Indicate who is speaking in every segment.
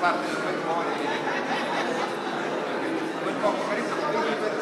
Speaker 1: parte del matrimonio, quel poco carezza del 20%.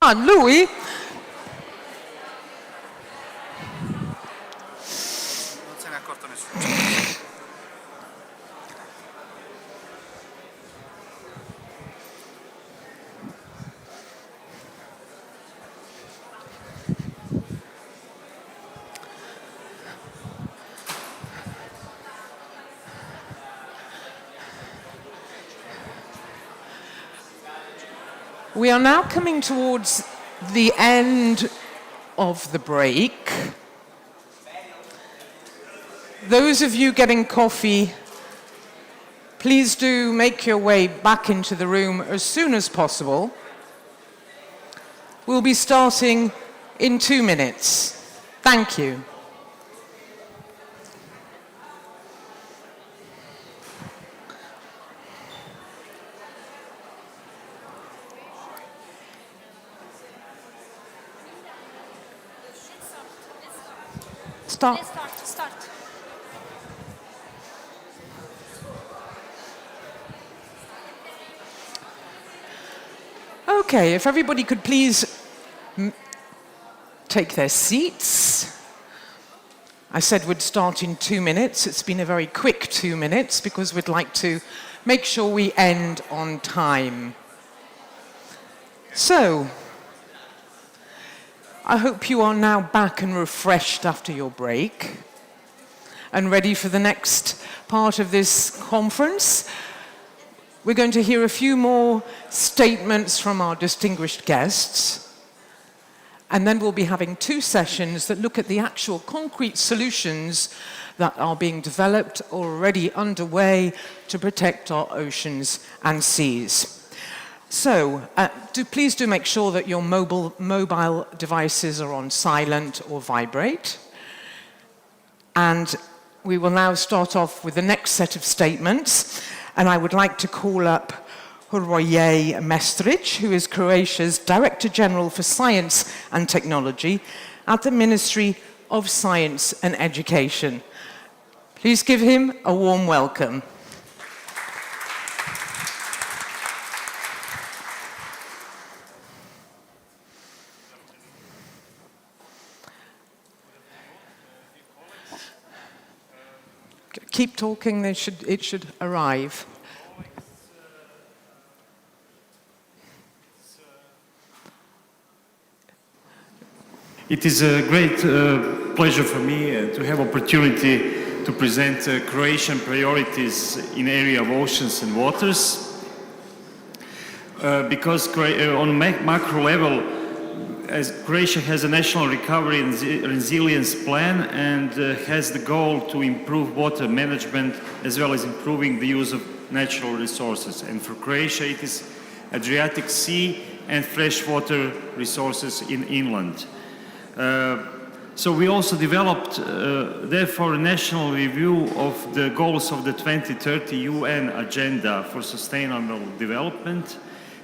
Speaker 2: Ah, lui?
Speaker 1: Non se n'è accorto nessuno.
Speaker 2: We are now coming towards the end of the break. Those of you getting coffee, please do make your way back into the room as soon as possible. We'll be starting in 2 minutes. Thank you. Start.
Speaker 3: Start.
Speaker 2: Okay, if everybody could please take their seats. I said we'd start in 2 minutes. It's been a very quick 2 minutes because we'd like to make sure we end on time. So, I hope you are now back and refreshed after your break and ready for the next part of this conference. We're going to hear a few more statements from our distinguished guests, and then we'll be having 2 sessions that look at the actual concrete solutions that are being developed or already underway to protect our oceans and seas. So, please do make sure that your mobile devices are on silent or vibrate. And we will now start off with the next set of statements. And I would like to call up Hrvoje Meštrić, who is Croatia's Director General for Science and Technology at the Ministry of Science and Education. Please give him a warm welcome. Keep talking, it should arrive.
Speaker 4: It is a great pleasure for me to have opportunity to present Croatian priorities in area of oceans and waters. Because on macro level, as Croatia has a national recovery and resilience plan and has the goal to improve water management as well as improving the use of natural resources. And for Croatia, it is Adriatic Sea and freshwater resources in inland. So we also developed, therefore, a national review of the goals of the 2030 UN Agenda for Sustainable Development,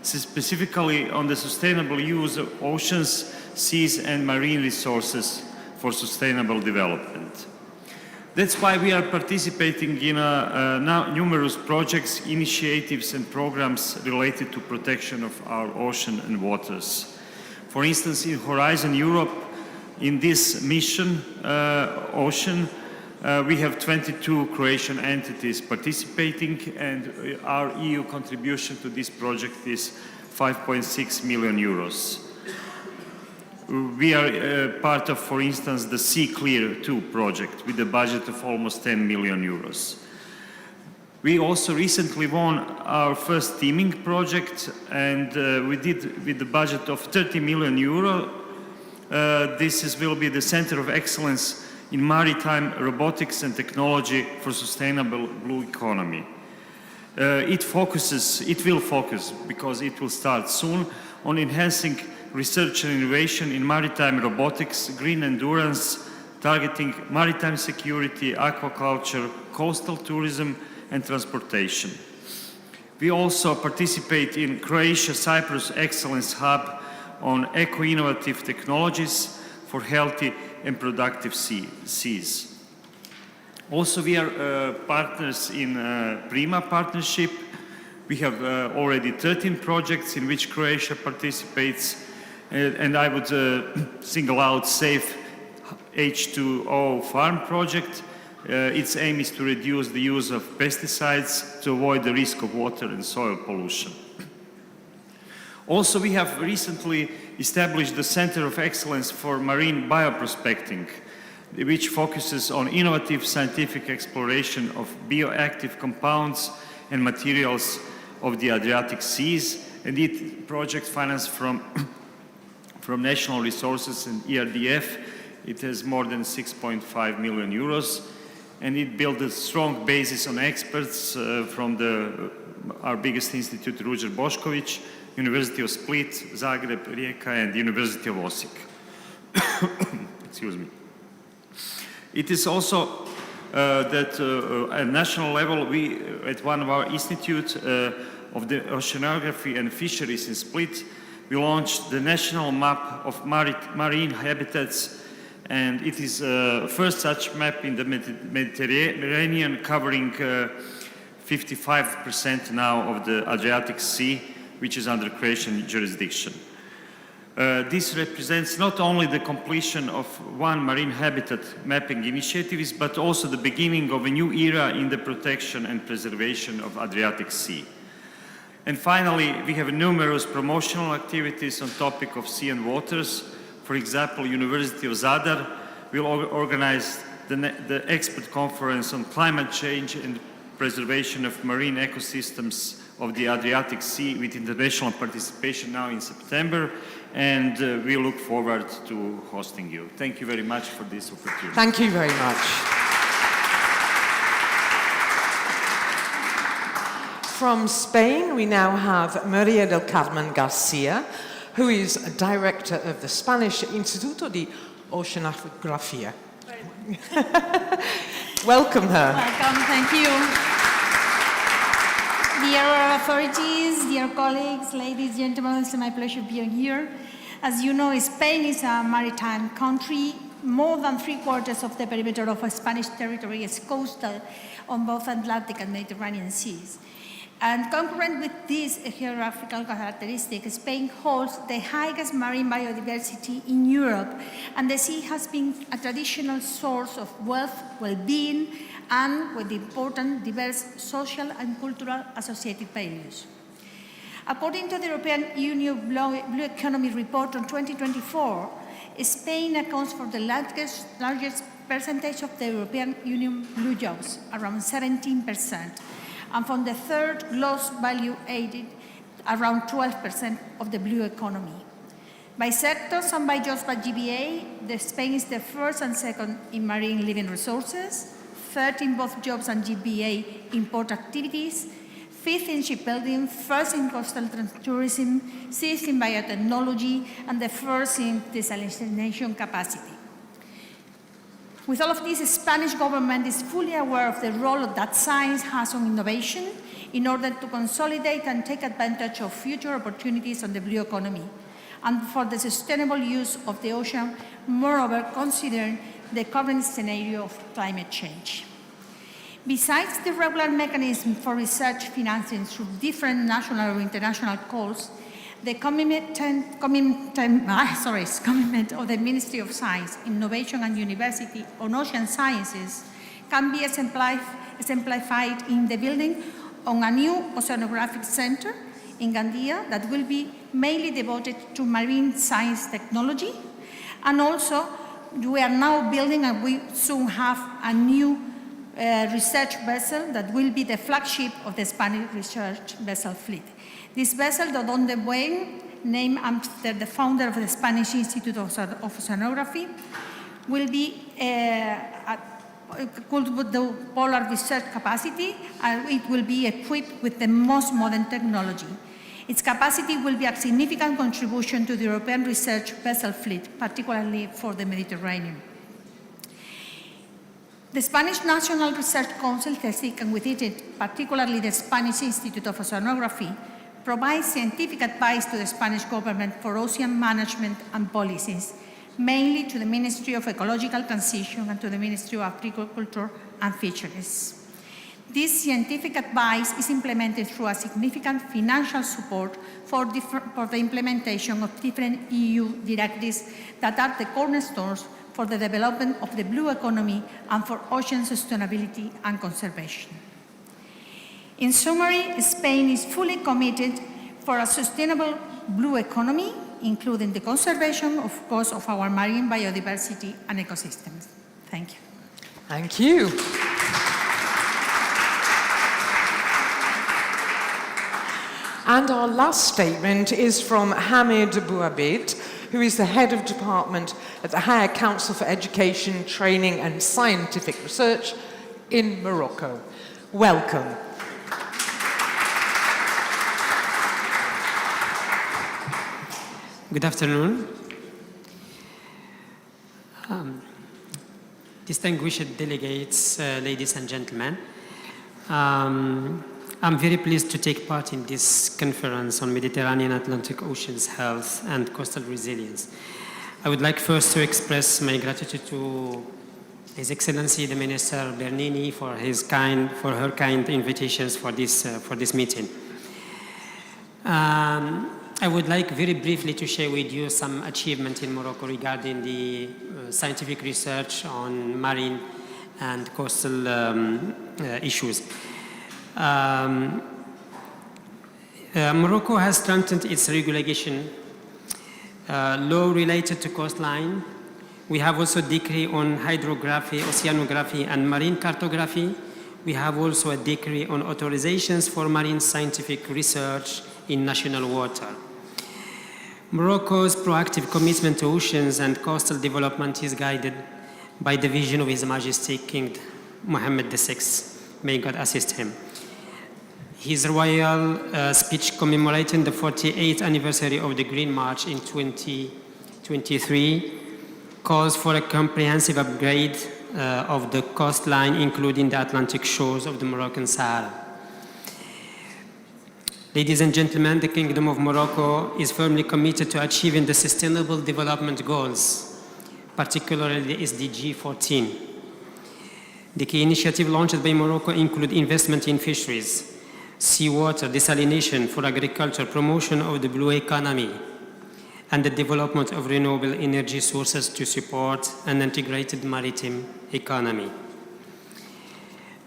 Speaker 4: specifically on the sustainable use of oceans, seas and marine resources for sustainable development. That's why we are participating in now numerous projects, initiatives and programs related to protection of our ocean and waters. For instance, in Horizon Europe, in this mission, Ocean, we have 22 Croatian entities participating, and our EU contribution to this project is 5.6 million euros. We are part of, for instance, the Sea Clear 2 project with a budget of almost 10 million euros. We also recently won our first teaming project, and we did with the budget of 30 million euro. This will be the Center of Excellence in Maritime Robotics and Technology for Sustainable Blue Economy. It will focus, because it will start soon, on enhancing research and innovation in maritime robotics, green endurance, targeting maritime security, aquaculture, coastal tourism, and transportation. We also participate in Croatia-Cyprus Excellence Hub on eco-innovative technologies for healthy and productive seas. Also, we are partners in PRIMA partnership. We have already 13 projects in which Croatia participates, And I would single out Safe H2O Farm project. Its aim is to reduce the use of pesticides to avoid the risk of water and soil pollution. Also, we have recently established the Center of Excellence for Marine Bioprospecting, which focuses on innovative scientific exploration of bioactive compounds and materials of the Adriatic Seas, and it project financed from national resources and ERDF. It has more than 6.5 million euros, and it built a strong basis on experts from our biggest institute, Ruđer Bošković, University of Split, Zagreb, Rijeka, and University of Osijek. Excuse me. It is also that at national level, we, at one of our institutes of the oceanography and fisheries in Split, we launched the national map of marine habitats, and it is the first such map in the Mediterranean, covering 55% now of the Adriatic Sea, which is under Croatian jurisdiction. This represents not only the completion of one marine habitat mapping initiatives, but also the beginning of a new era in the protection and preservation of Adriatic Sea. And finally, we have numerous promotional activities on topic of sea and waters. For example, University of Zadar will organize the expert conference on climate change and preservation of marine ecosystems of the Adriatic Sea with international participation now in September, and we look forward to hosting you. Thank you very much for this opportunity.
Speaker 2: Thank you very much. From Spain, we now have María del Carmen García, who is a director of the Spanish Instituto de Oceanografía. Welcome her.
Speaker 3: Welcome, thank you. Dear authorities, dear colleagues, ladies, gentlemen, it's my pleasure being here. As you know, Spain is a maritime country. More than 3/4 of the perimeter of Spanish territory is coastal on both Atlantic and Mediterranean seas. And concurrent with this geographical characteristic, Spain holds the highest marine biodiversity in Europe, and the sea has been a traditional source of wealth, well-being, and with important diverse social and cultural associated values. According to the European Union Blue Economy Report on 2024, Spain accounts for the largest percentage of the European Union blue jobs, around 17%, and from the third gross value added, around 12% of the blue economy. By sectors and by jobs by GBA, Spain is the first and second in marine living resources, third in both jobs and GBA import activities, fifth in shipbuilding, first in coastal tourism, sixth in biotechnology, and the first in desalination capacity. With all of this, the Spanish government is fully aware of the role that science has on innovation in order to consolidate and take advantage of future opportunities on the blue economy and for the sustainable use of the ocean, moreover considering the current scenario of climate change. Besides the regular mechanism for research financing through different national or international calls, the commitment of the Ministry of Science, Innovation and University on ocean sciences can be exemplified in the building of a new oceanographic center in García that will be mainly devoted to marine science technology. And also, we are now building, and we soon have a new research vessel that will be the flagship of the Spanish research vessel fleet. This vessel, the Don de Buen, named after the founder of the Spanish Institute of Oceanography, will be could do polar research capacity, and it will be equipped with the most modern technology. Its capacity will be a significant contribution to the European research vessel fleet, particularly for the Mediterranean. The Spanish National Research Council, CSIC, and with it, particularly the Spanish Institute of Oceanography, provides scientific advice to the Spanish government for ocean management and policies, mainly to the Ministry of Ecological Transition and to the Ministry of Agriculture and Fisheries. This scientific advice is implemented through a significant financial support for the implementation of different EU directives that are the cornerstones for the development of the blue economy and for ocean sustainability and conservation. In summary, Spain is fully committed for a sustainable blue economy, including the conservation, of course, of our marine biodiversity and ecosystems. Thank you.
Speaker 2: Thank you. And our last statement is from Hamid Bouabid, who is the head of department at the Higher Council for Education, Training and Scientific Research in Morocco. Welcome.
Speaker 5: Good afternoon. Distinguished delegates, ladies and gentlemen. I'm very pleased to take part in this conference on Mediterranean Atlantic Ocean's health and coastal resilience. I would like first to express my gratitude to His Excellency the Minister Bernini for her kind invitations for this meeting. I would like very briefly to share with you some achievement in Morocco regarding the scientific research on marine and coastal issues. Morocco has strengthened its regulation law related to coastline. We have also a decree on hydrography, oceanography, and marine cartography. We have also a decree on authorizations for marine scientific research in national water. Morocco's proactive commitment to oceans and coastal development is guided by the vision of His Majesty King Mohammed VI. May God assist him. His royal speech commemorating the 48th anniversary of the Green March in 2023 calls for a comprehensive upgrade of the coastline, including the Atlantic shores of the Moroccan Sahara. Ladies and gentlemen, the Kingdom of Morocco is firmly committed to achieving the Sustainable Development Goals, particularly the SDG 14. The key initiatives launched by Morocco include investment in fisheries, seawater desalination for agriculture, promotion of the blue economy, and the development of renewable energy sources to support an integrated maritime economy.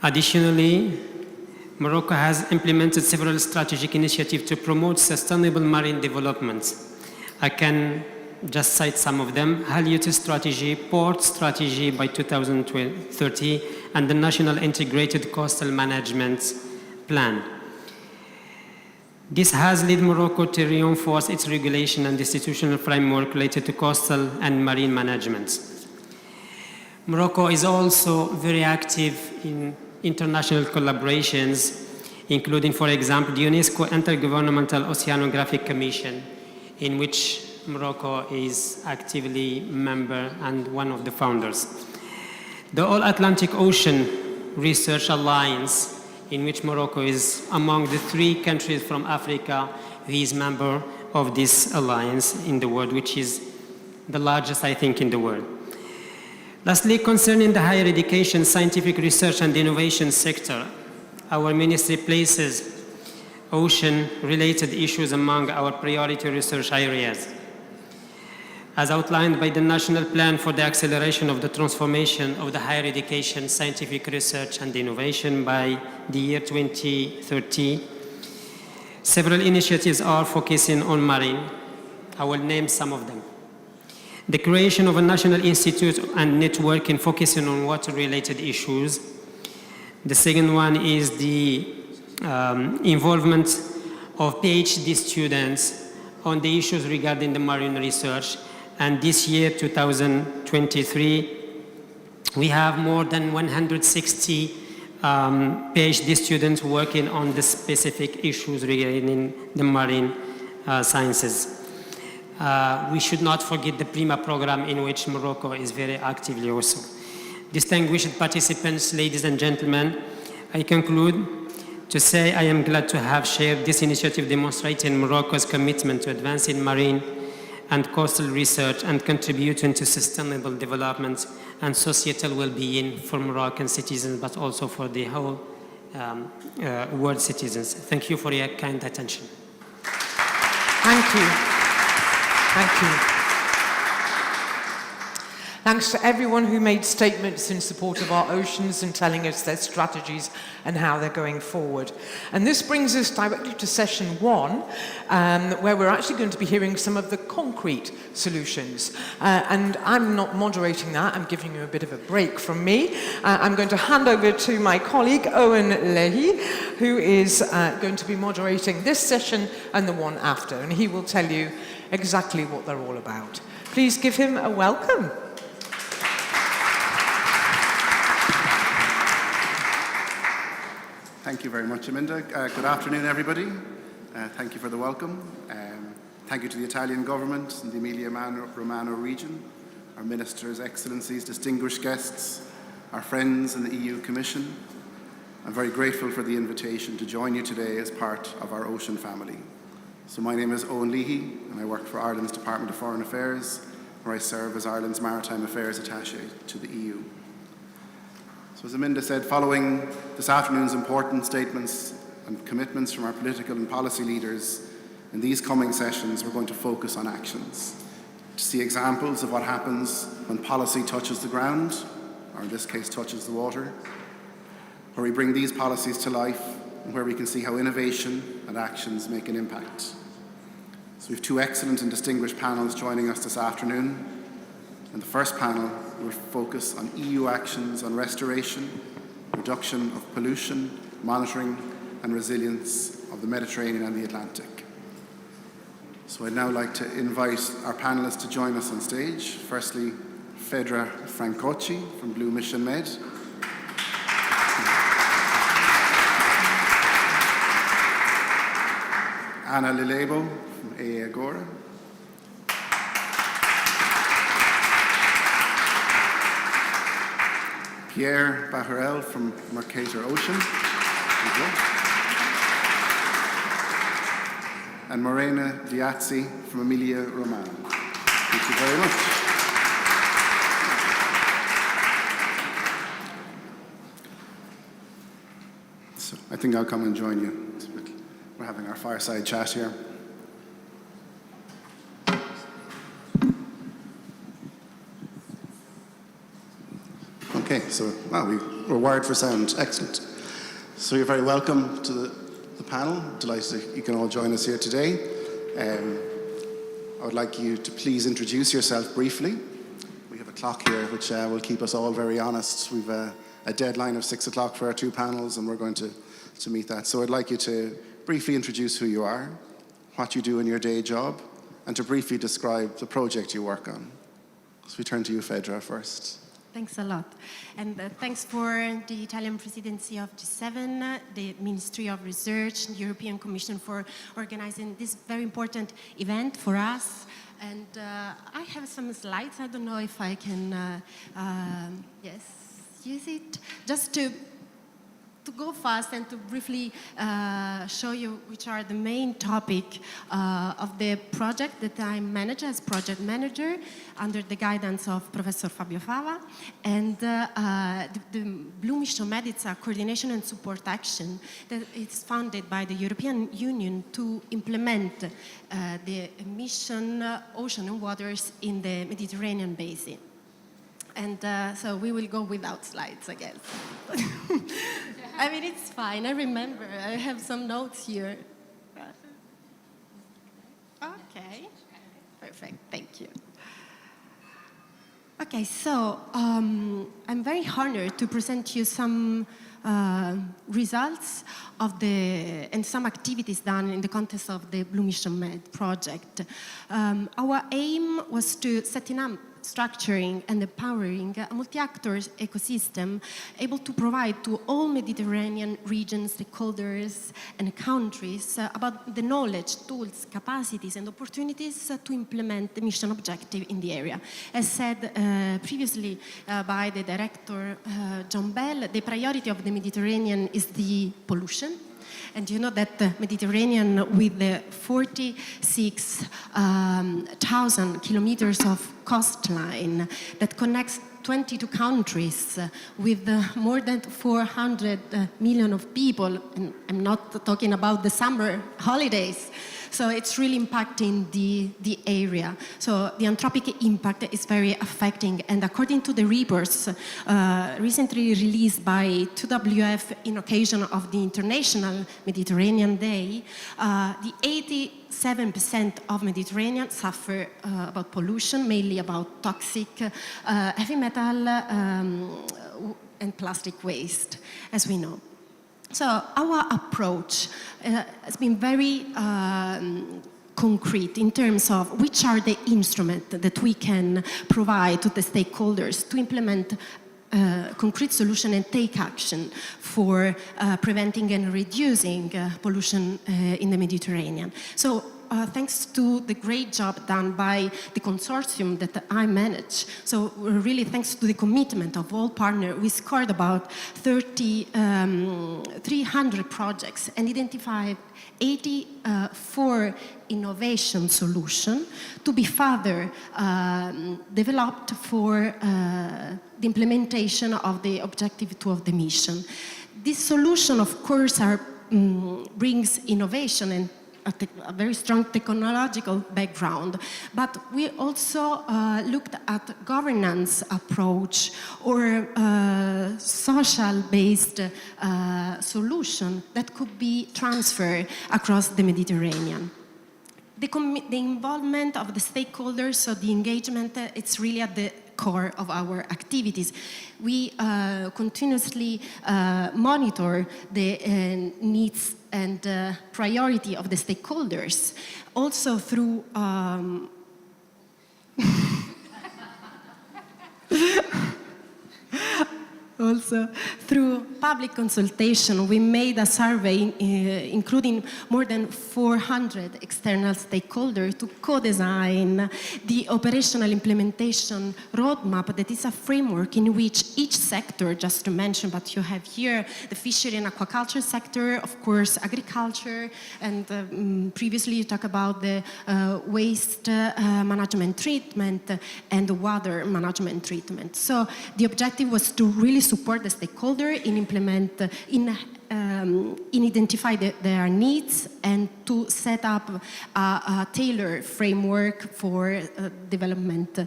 Speaker 5: Additionally, Morocco has implemented several strategic initiatives to promote sustainable marine development. I can just cite some of them: Haliyut strategy, port strategy by 2030, and the National Integrated Coastal Management Plan. This has led Morocco to reinforce its regulation and institutional framework related to coastal and marine management. Morocco is also very active in international collaborations, including, for example, the UNESCO Intergovernmental Oceanographic Commission, in which Morocco is actively a member and one of the founders. The All-Atlantic Ocean Research Alliance, in which Morocco is among the 3 countries from Africa who is member of this alliance in the world, which is the largest, I think, in the world. Lastly, concerning the higher education, scientific research and innovation sector, our ministry places ocean-related issues among our priority research areas. As outlined by the National Plan for the Acceleration of the Transformation of the Higher Education, Scientific Research and Innovation by the year 2030, several initiatives are focusing on marine. I will name some of them. The creation of a national institute and network in focusing on water-related issues. The second one is the involvement of PhD students on the issues regarding the marine research. And this year, 2023, we have more than 160 PhD students working on the specific issues regarding the marine sciences. We should not forget the PRIMA program, in which Morocco is very actively also. Distinguished participants, ladies and gentlemen, I conclude to say I am glad to have shared this initiative demonstrating Morocco's commitment to advancing marine and coastal research and contributing to sustainable development and societal well-being for Moroccan citizens, but also for the whole world citizens. Thank you for your kind attention.
Speaker 2: Thank you. Thank you. Thanks to everyone who made statements in support of our oceans and telling us their strategies and how they're going forward. And this brings us directly to session 1, where we're actually going to be hearing some of the concrete solutions. And I'm not moderating that, I'm giving you a bit of a break from me. I'm going to hand over to my colleague, Eoin Leahy, who is going to be moderating this session and the one after. And he will tell you exactly what they're all about. Please give him a welcome.
Speaker 6: Thank you very much, Aminda. Good afternoon, everybody. Thank you for the welcome. Thank you to the Italian government and the Emilia-Romagna region, our ministers, excellencies, distinguished guests, our friends in the EU Commission. I'm very grateful for the invitation to join you today as part of our ocean family. So my name is Eoin Leahy, and I work for Ireland's Department of Foreign Affairs, where I serve as Ireland's Maritime Affairs Attaché to the EU. So as Aminda said, following this afternoon's important statements and commitments from our political and policy leaders, in these coming sessions we're going to focus on actions, to see examples of what happens when policy touches the ground, or in this case touches the water, where we bring these policies to life and where we can see how innovation and actions make an impact. So we have 2 excellent and distinguished panels joining us this afternoon. In the first panel, we'll focus on EU actions on restoration, reduction of pollution, monitoring and resilience of the Mediterranean and the Atlantic. So I'd now like to invite our panellists to join us on stage. Firstly, Fedra Francocci from Blue Mission Med. Anna Lilebo from AA Agora. Pierre Bajarel from Mercator Ocean. And Morena Diazzi from Emilia-Romagna. Thank you very much. So I think I'll come and join you. We're having our fireside chat here. Okay, so we're wired for sound. Excellent. So you're very welcome to the panel. Delighted that you can all join us here today. I would like you to please introduce yourself briefly. We have a clock here which will keep us all very honest. We've a deadline of 6 o'clock for our 2 panels, and we're going to meet that. So I'd like you to briefly introduce who you are, what you do in your day job, and to briefly describe the project you work on. So we turn to you, Fedra, first.
Speaker 7: Thanks a lot. And thanks for the Italian presidency of G7, the Ministry of Research, the European Commission for organizing this very important event for us. And I have some slides. I don't know if I can, use it. Just to go fast and to briefly show you which are the main topic of the project that I manage as project manager under the guidance of Professor Fabio Fava. And the Blue Mission Med, it's a coordination and support action that is funded by the European Union to implement the mission, ocean and waters in the Mediterranean basin. And so we will go without slides, I guess. I mean, it's fine. I remember. I have some notes here. Okay. Perfect. Thank you. Okay, so I'm very honored to present you some results of and some activities done in the context of the Blue Mission Med project. Our aim was to setting up structuring and empowering a multi-actor ecosystem able to provide to all Mediterranean region stakeholders and countries about the knowledge, tools, capacities and opportunities to implement the mission objective in the area. As said previously by the director John Bell, the priority of the Mediterranean is the pollution. And you know that the Mediterranean, with the 46,000 kilometers of coastline that connects 22 countries with more than 400 million of people, and I'm not talking about the summer holidays. So it's really impacting the area. So the anthropic impact is very affecting. And according to the reports recently released by WWF in occasion of the International Mediterranean Day, the 87% of Mediterranean suffer about pollution, mainly about toxic heavy metal and plastic waste, as we know. So our approach has been very concrete in terms of which are the instruments that we can provide to the stakeholders to implement concrete solution and take action for preventing and reducing pollution in the Mediterranean. So thanks to the great job done by the consortium that I manage, so really thanks to the commitment of all partners, we scored about 300 projects and identified 84 innovation solutions to be further developed for the implementation of the objective 2 of the mission. This solution, of course, brings innovation and a very strong technological background, but we also looked at governance approach or social-based solution that could be transferred across the Mediterranean. The involvement of the stakeholders, so the engagement, it's really at the core of our activities. We continuously monitor the needs and priority of the stakeholders, also through public consultation. We made a survey including more than 400 external stakeholders to co-design the operational implementation roadmap that is a framework in which each sector, just to mention, but you have here the fishery and aquaculture sector, of course agriculture, and previously you talked about the waste management treatment and the water management treatment. So the objective was to really support the stakeholder in identify their needs and to set up a tailored framework for development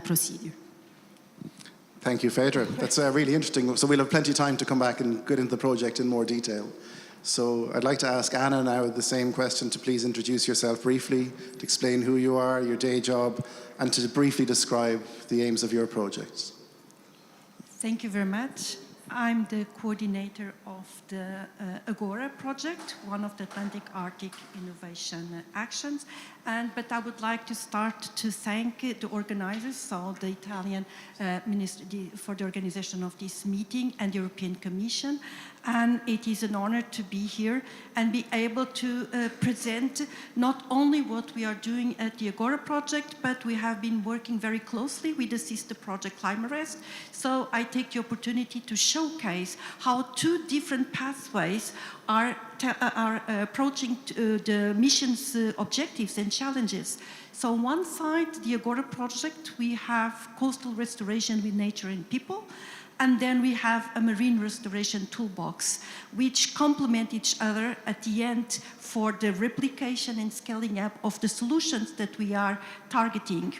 Speaker 7: procedure.
Speaker 6: Thank you, Phaedra. That's really interesting. So we'll have plenty of time to come back and get into the project in more detail. So I'd like to ask Anna now the same question, to please introduce yourself briefly, to explain who you are, your day job, and to briefly describe the aims of your projects.
Speaker 8: Thank you very much. I'm the coordinator of the Agora project, one of the Atlantic Arctic innovation actions. But I would like to start to thank the organizers, so the Italian Ministry for the organization of this meeting and the European Commission. And it is an honor to be here and be able to present not only what we are doing at the Agora project, but we have been working very closely with the sister project ClimateRest. So I take the opportunity to showcase how two different pathways are approaching the mission's objectives and challenges. So on one side, the Agora project, we have coastal restoration with nature and people. And then we have a marine restoration toolbox, which complement each other at the end for the replication and scaling up of the solutions that we are targeting.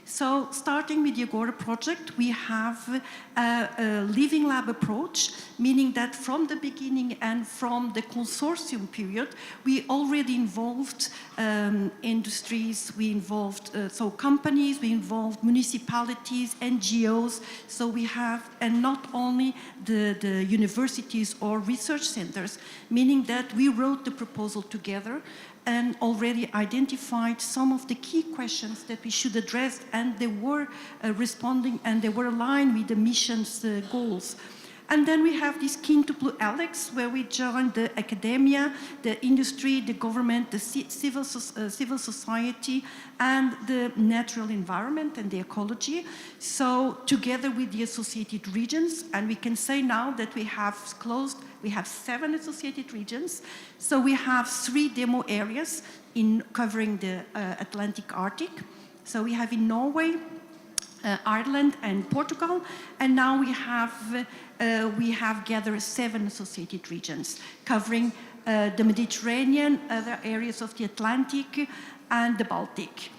Speaker 8: So starting with the Agora project, we have a living lab approach, meaning that from the beginning and from the consortium period, we already involved industries, we involved companies, we involved municipalities, NGOs. So we have, and not only the universities or research centers, meaning that we wrote the proposal together and already identified some of the key questions that we should address, and they were responding and they were aligned with the mission's goals. And then we have this quintuple helix, where we joined the academia, the industry, the government, the civil society, and the natural environment and the ecology. So together with the associated regions, and we can say now that we have 7 associated regions. So we have 3 demo areas covering the Atlantic Arctic. So we have in Norway Ireland and Portugal, and now we have gathered 7 associated regions covering the Mediterranean, other areas of the Atlantic, and the Baltic.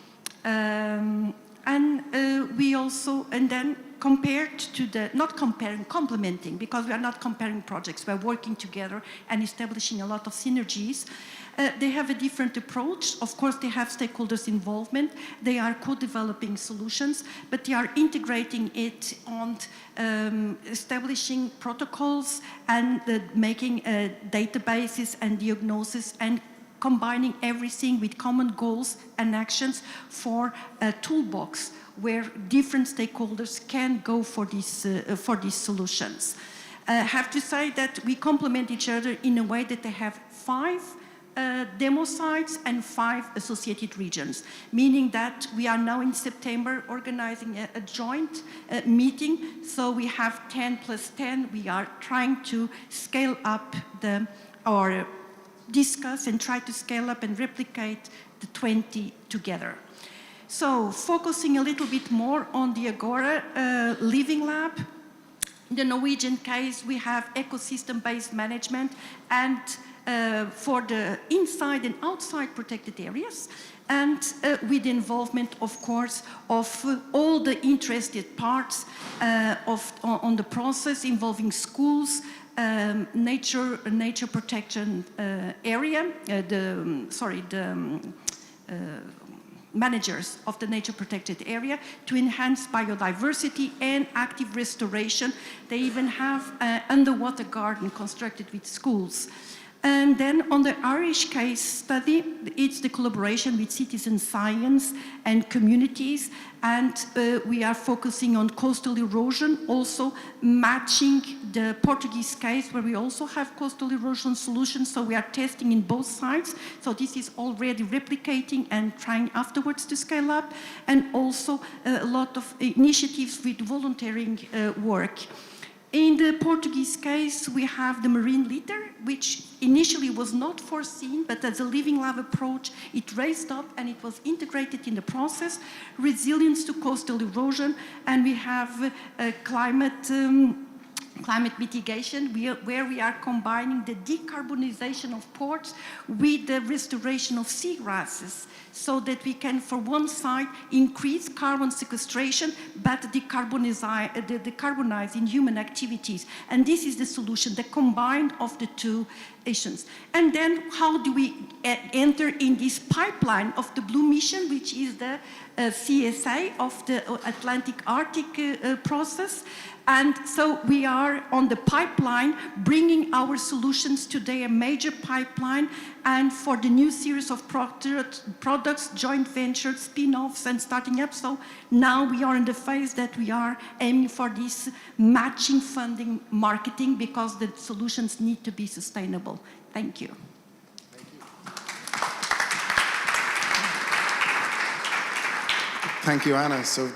Speaker 8: We also, and then compared to the, not comparing, complementing, because we are not comparing projects, we are working together and establishing a lot of synergies. They have a different approach. Of course, they have stakeholders' involvement. They are co-developing solutions, but they are integrating it on establishing protocols and making databases and diagnosis and combining everything with common goals and actions for a toolbox where different stakeholders can go for these solutions. I have to say that we complement each other in a way that they have 5 demo sites and 5 associated regions, meaning that we are now in September organizing a joint meeting. So we have 10 plus 10. We are trying to scale up or discuss and try to scale up and replicate the 20 together. So focusing a little bit more on the Agora Living Lab. In the Norwegian case, we have ecosystem-based management and for the inside and outside protected areas, and with the involvement, of course, of all the interested parts on the process involving schools, nature protection area, managers of the nature protected area to enhance biodiversity and active restoration. They even have an underwater garden constructed with schools. And then on the Irish case study, it's the collaboration with citizen science and communities, and we are focusing on coastal erosion, also matching the Portuguese case where we also have coastal erosion solutions, so we are testing in both sides. So this is already replicating and trying afterwards to scale up, and also a lot of initiatives with volunteering work. In the Portuguese case, we have the marine litter, which initially was not foreseen, but as a living lab approach, it raised up and it was integrated in the process, resilience to coastal erosion, and we have climate mitigation, where we are combining the decarbonization of ports with the restoration of seagrasses, so that we can, for one side, increase carbon sequestration, but decarbonize in human activities. And this is the solution, the combine of the two issues. And then how do we enter in this pipeline of the Blue Mission, which is the CSA of the Atlantic Arctic process? And so we are on the pipeline, bringing our solutions today, a major pipeline, and for the new series of products, joint ventures, spin-offs, and starting up. So now we are in the phase that we are aiming for this matching funding marketing, because the solutions need to be sustainable. Thank you.
Speaker 6: Thank you, Anna. So,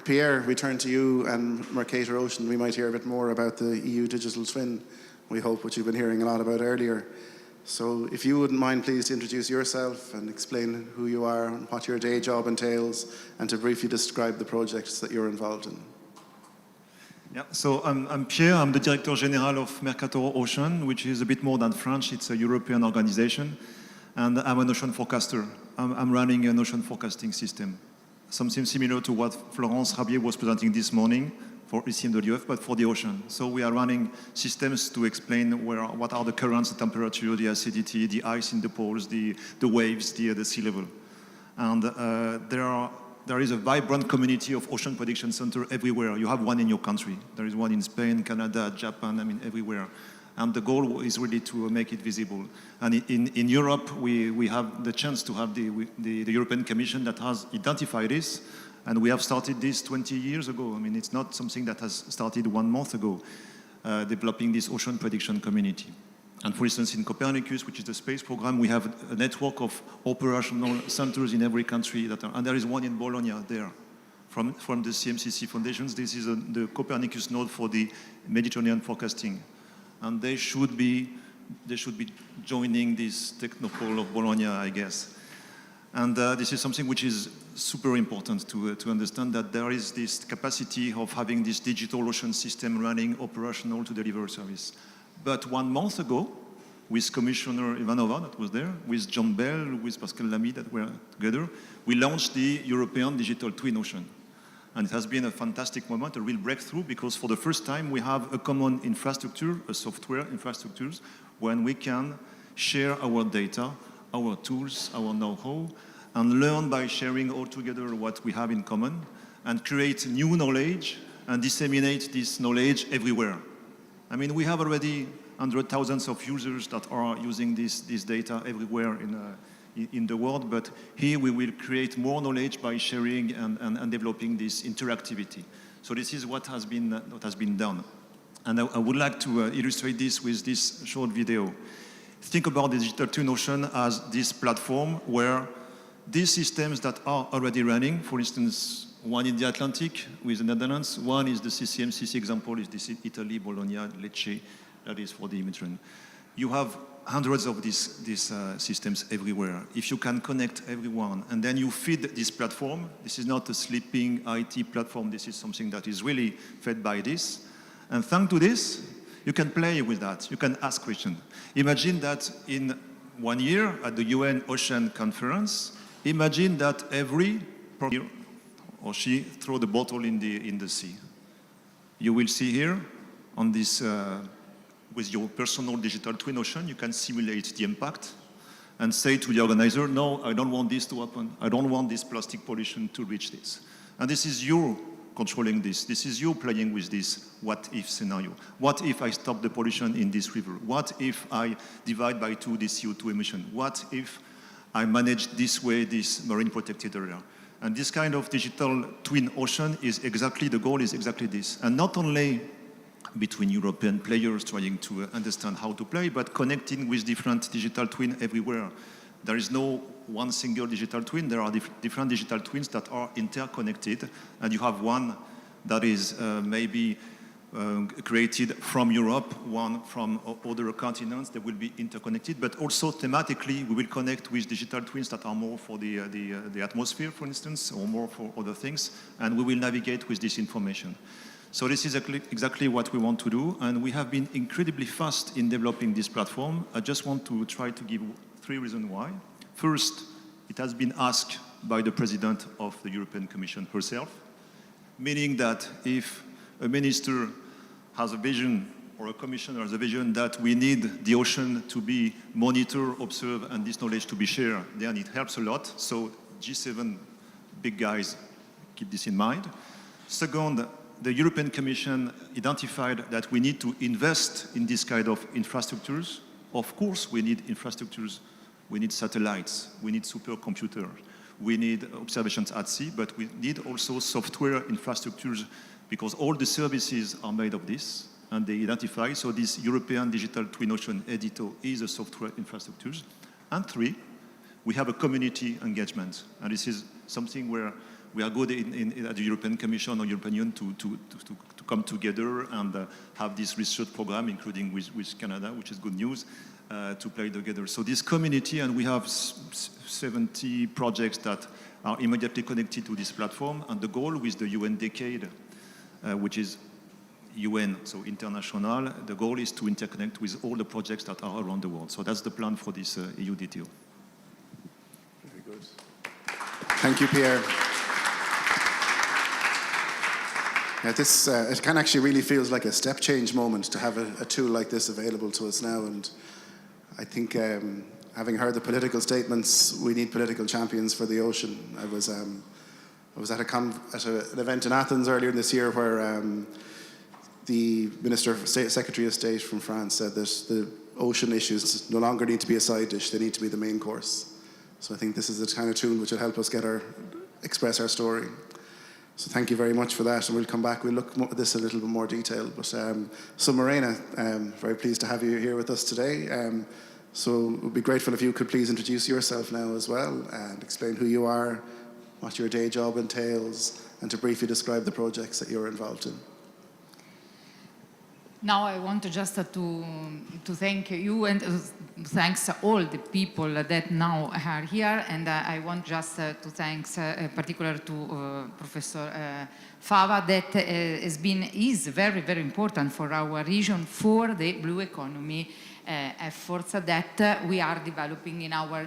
Speaker 6: Pierre, we turn to you, and Mercator Ocean. We might hear a bit more about the EU Digital Twin, we hope, which you've been hearing a lot about earlier. So if you wouldn't mind, please, to introduce yourself and explain who you are and what your day job entails, and to briefly describe the projects that you're involved in.
Speaker 9: Yeah, so I'm Pierre, I'm the Director General of Mercator Ocean, which is a bit more than French, it's a European organization, and I'm an ocean forecaster. I'm running an ocean forecasting system. Something similar to what Florence Rabier was presenting this morning for ECMWF, but for the ocean. So we are running systems to explain what are the currents, the temperature, the acidity, the ice in the poles, the waves, the sea level. And there is a vibrant community of ocean prediction centers everywhere. You have one in your country. There is one in Spain, Canada, Japan, I mean, everywhere. And the goal is really to make it visible. And in Europe, we have the chance to have the European Commission that has identified this, and we have started this 20 years ago. I mean, it's not something that has started 1 month ago, developing this ocean prediction community. And for instance, in Copernicus, which is the space program, we have a network of operational centers in every country, and there is one in Bologna there. From the CMCC foundations, this is the Copernicus node for the Mediterranean forecasting. And they should be joining this Technopole of Bologna, I guess. And this is something which is super important to understand that there is this capacity of having this digital ocean system running operational to deliver service. But 1 month ago, with Commissioner Ivanova that was there, with John Bell, with Pascal Lamy that were together, we launched the European Digital Twin Ocean. And it has been a fantastic moment, a real breakthrough, because for the first time we have a common infrastructure, a software infrastructure, when we can share our data, our tools, our know-how, and learn by sharing all together what we have in common, and create new knowledge and disseminate this knowledge everywhere. I mean, we have already hundreds of thousands of users that are using this data everywhere in the world, but here we will create more knowledge by sharing and developing this interactivity. So this is what has been done. And I would like to illustrate this with this short video. Think about the Digital Twin Ocean as this platform where these systems that are already running, for instance, one in the Atlantic with the Netherlands, one is the CCMCC example, is this Italy, Bologna, Lecce, that is for the Mediterranean. You have hundreds of these systems everywhere. If you can connect everyone and then you feed this platform, this is not a sleeping IT platform, this is something that is really fed by this. And thanks to this, you can play with that, you can ask questions. Imagine that in 1 year at the UN Ocean Conference, imagine that every he or she throw the bottle in the sea. You will see here on this, with your personal digital twin ocean, you can simulate the impact and say to the organizer, no, I don't want this to happen. I don't want this plastic pollution to reach this. And this is you controlling this. This is you playing with this what-if scenario. What if I stop the pollution in this river? What if I divide by 2 the CO2 emission? What if I manage this way this marine protected area? And this kind of digital twin ocean is exactly, the goal is exactly this. And not only between European players trying to understand how to play, but connecting with different digital twin everywhere. There is no one single digital twin, there are different digital twins that are interconnected, and you have one that is maybe created from Europe, one from other continents, they will be interconnected, but also thematically we will connect with digital twins that are more for the atmosphere, for instance, or more for other things, and we will navigate with this information. So this is exactly what we want to do, and we have been incredibly fast in developing this platform. I just want to try to give 3 reasons why. First, it has been asked by the President of the European Commission herself, meaning that if a minister has a vision or a commissioner has a vision that we need the ocean to be monitored, observed, and this knowledge to be shared, then it helps a lot. So G7 big guys keep this in mind. Second, the European Commission identified that we need to invest in this kind of infrastructures. Of course, we need infrastructures. We need satellites. We need supercomputers. We need observations at sea, but we need also software infrastructures because all the services are made of this, and they identify. So this European Digital Twin Ocean Edito is a software infrastructure. And 3, we have a community engagement, and this is something where we are good at the European Commission or European Union to come together and have this research program, including with Canada, which is good news, to play together. So this community, and we have 70 projects that are immediately connected to this platform, and the goal with the UN Decade, which is UN, so international, the goal is to interconnect with all the projects that are around the world. So that's the plan for this EU DTO.
Speaker 6: Very good. Thank you, Pierre. This it can actually really feels like a step change moment to have a tool like this available to us now, and I think having heard the political statements, we need political champions for the ocean. I was at an event in Athens earlier this year where the Secretary of State from France said that the ocean issues no longer need to be a side dish; they need to be the main course. So I think this is the kind of tool which will help us express our story. So thank you very much for that, and we'll come back. We'll look at this in a little bit more detail. But so Marina, very pleased to have you here with us today. So it would be grateful if you could please introduce yourself now as well and explain who you are, what your day job entails, and to briefly describe the projects that you're involved in.
Speaker 10: Now I want just to thank you and thanks all the people that now are here, and I want just to thank particular to Professor Fava that is very, very important for our region for the blue economy efforts that we are developing in our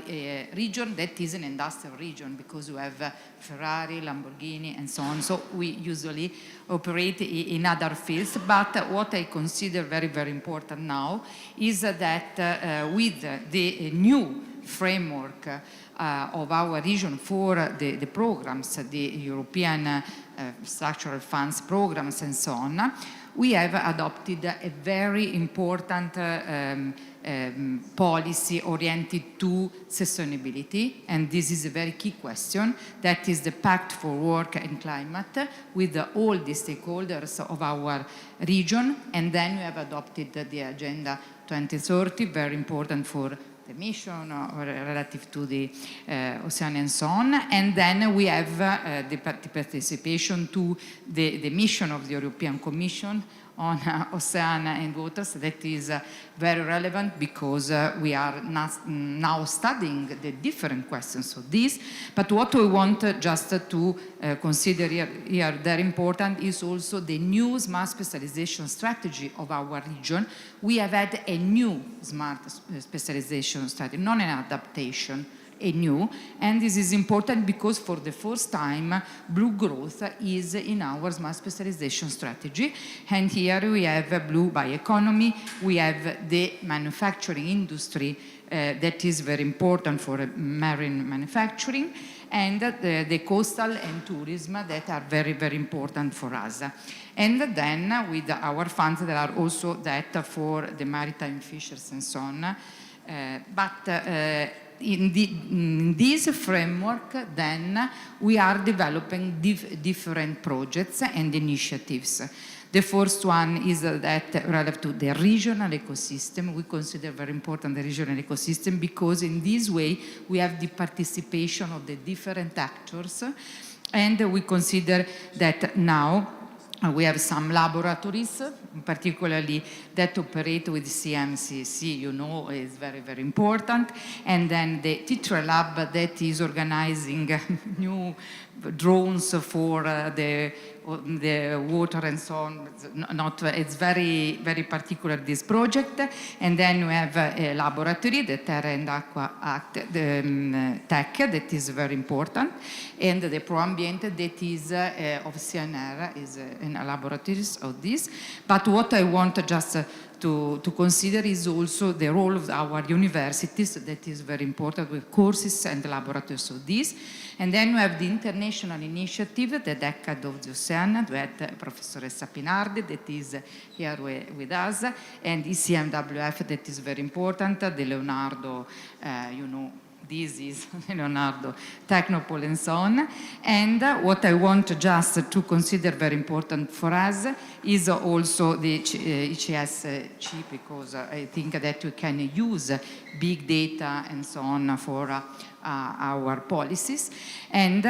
Speaker 10: region that is an industrial region, because we have Ferrari, Lamborghini and so on. So we usually operate in other fields, but what I consider very, very important now is that with the new framework of our region for the programs, the European structural funds programs and so on, we have adopted a very important policy oriented to sustainability, and this is a very key question. That is the Pact for Work and Climate with all the stakeholders of our region, and then we have adopted the Agenda 2030, very important for the mission relative to the ocean and so on. And then we have the participation to the mission of the European Commission on ocean and waters. That is very relevant because we are now studying the different questions of this. But what we want just to consider here very important is also the new smart specialization strategy of our region. We have had a new smart specialization strategy, not an adaptation, a new, and this is important because for the first time blue growth is in our smart specialization strategy. And here we have blue bioeconomy, we have the manufacturing industry that is very important for marine manufacturing, and the coastal and tourism that are very, very important for us. And then with our funds there are also that for the maritime fishers and so on. In this framework, then, we are developing different projects and initiatives. The first one is that relative to the regional ecosystem. We consider very important the regional ecosystem because in this way we have the participation of the different actors, and we consider that now we have some laboratories, particularly that operate with CMCC, you know, is very, very important. And then the teacher lab that is organizing new drones for the water and so on. It's very, very particular, this project. And then we have a laboratory, the Terra and Aqua Tech, that is very important. And the Pro Ambiente that is of CNR, is in a laboratory of this. But what I want just to consider is also the role of our universities, that is very important, with courses and laboratories of this. And then we have the international initiative, the Decade of the Ocean, with Professor Sapinardi, that is here with us, and ECMWF, that is very important, the Leonardo, you know, this is Leonardo Technopole and so on. And what I want just to consider very important for us is also the ECS chip, because I think that we can use big data and so on for our policies. And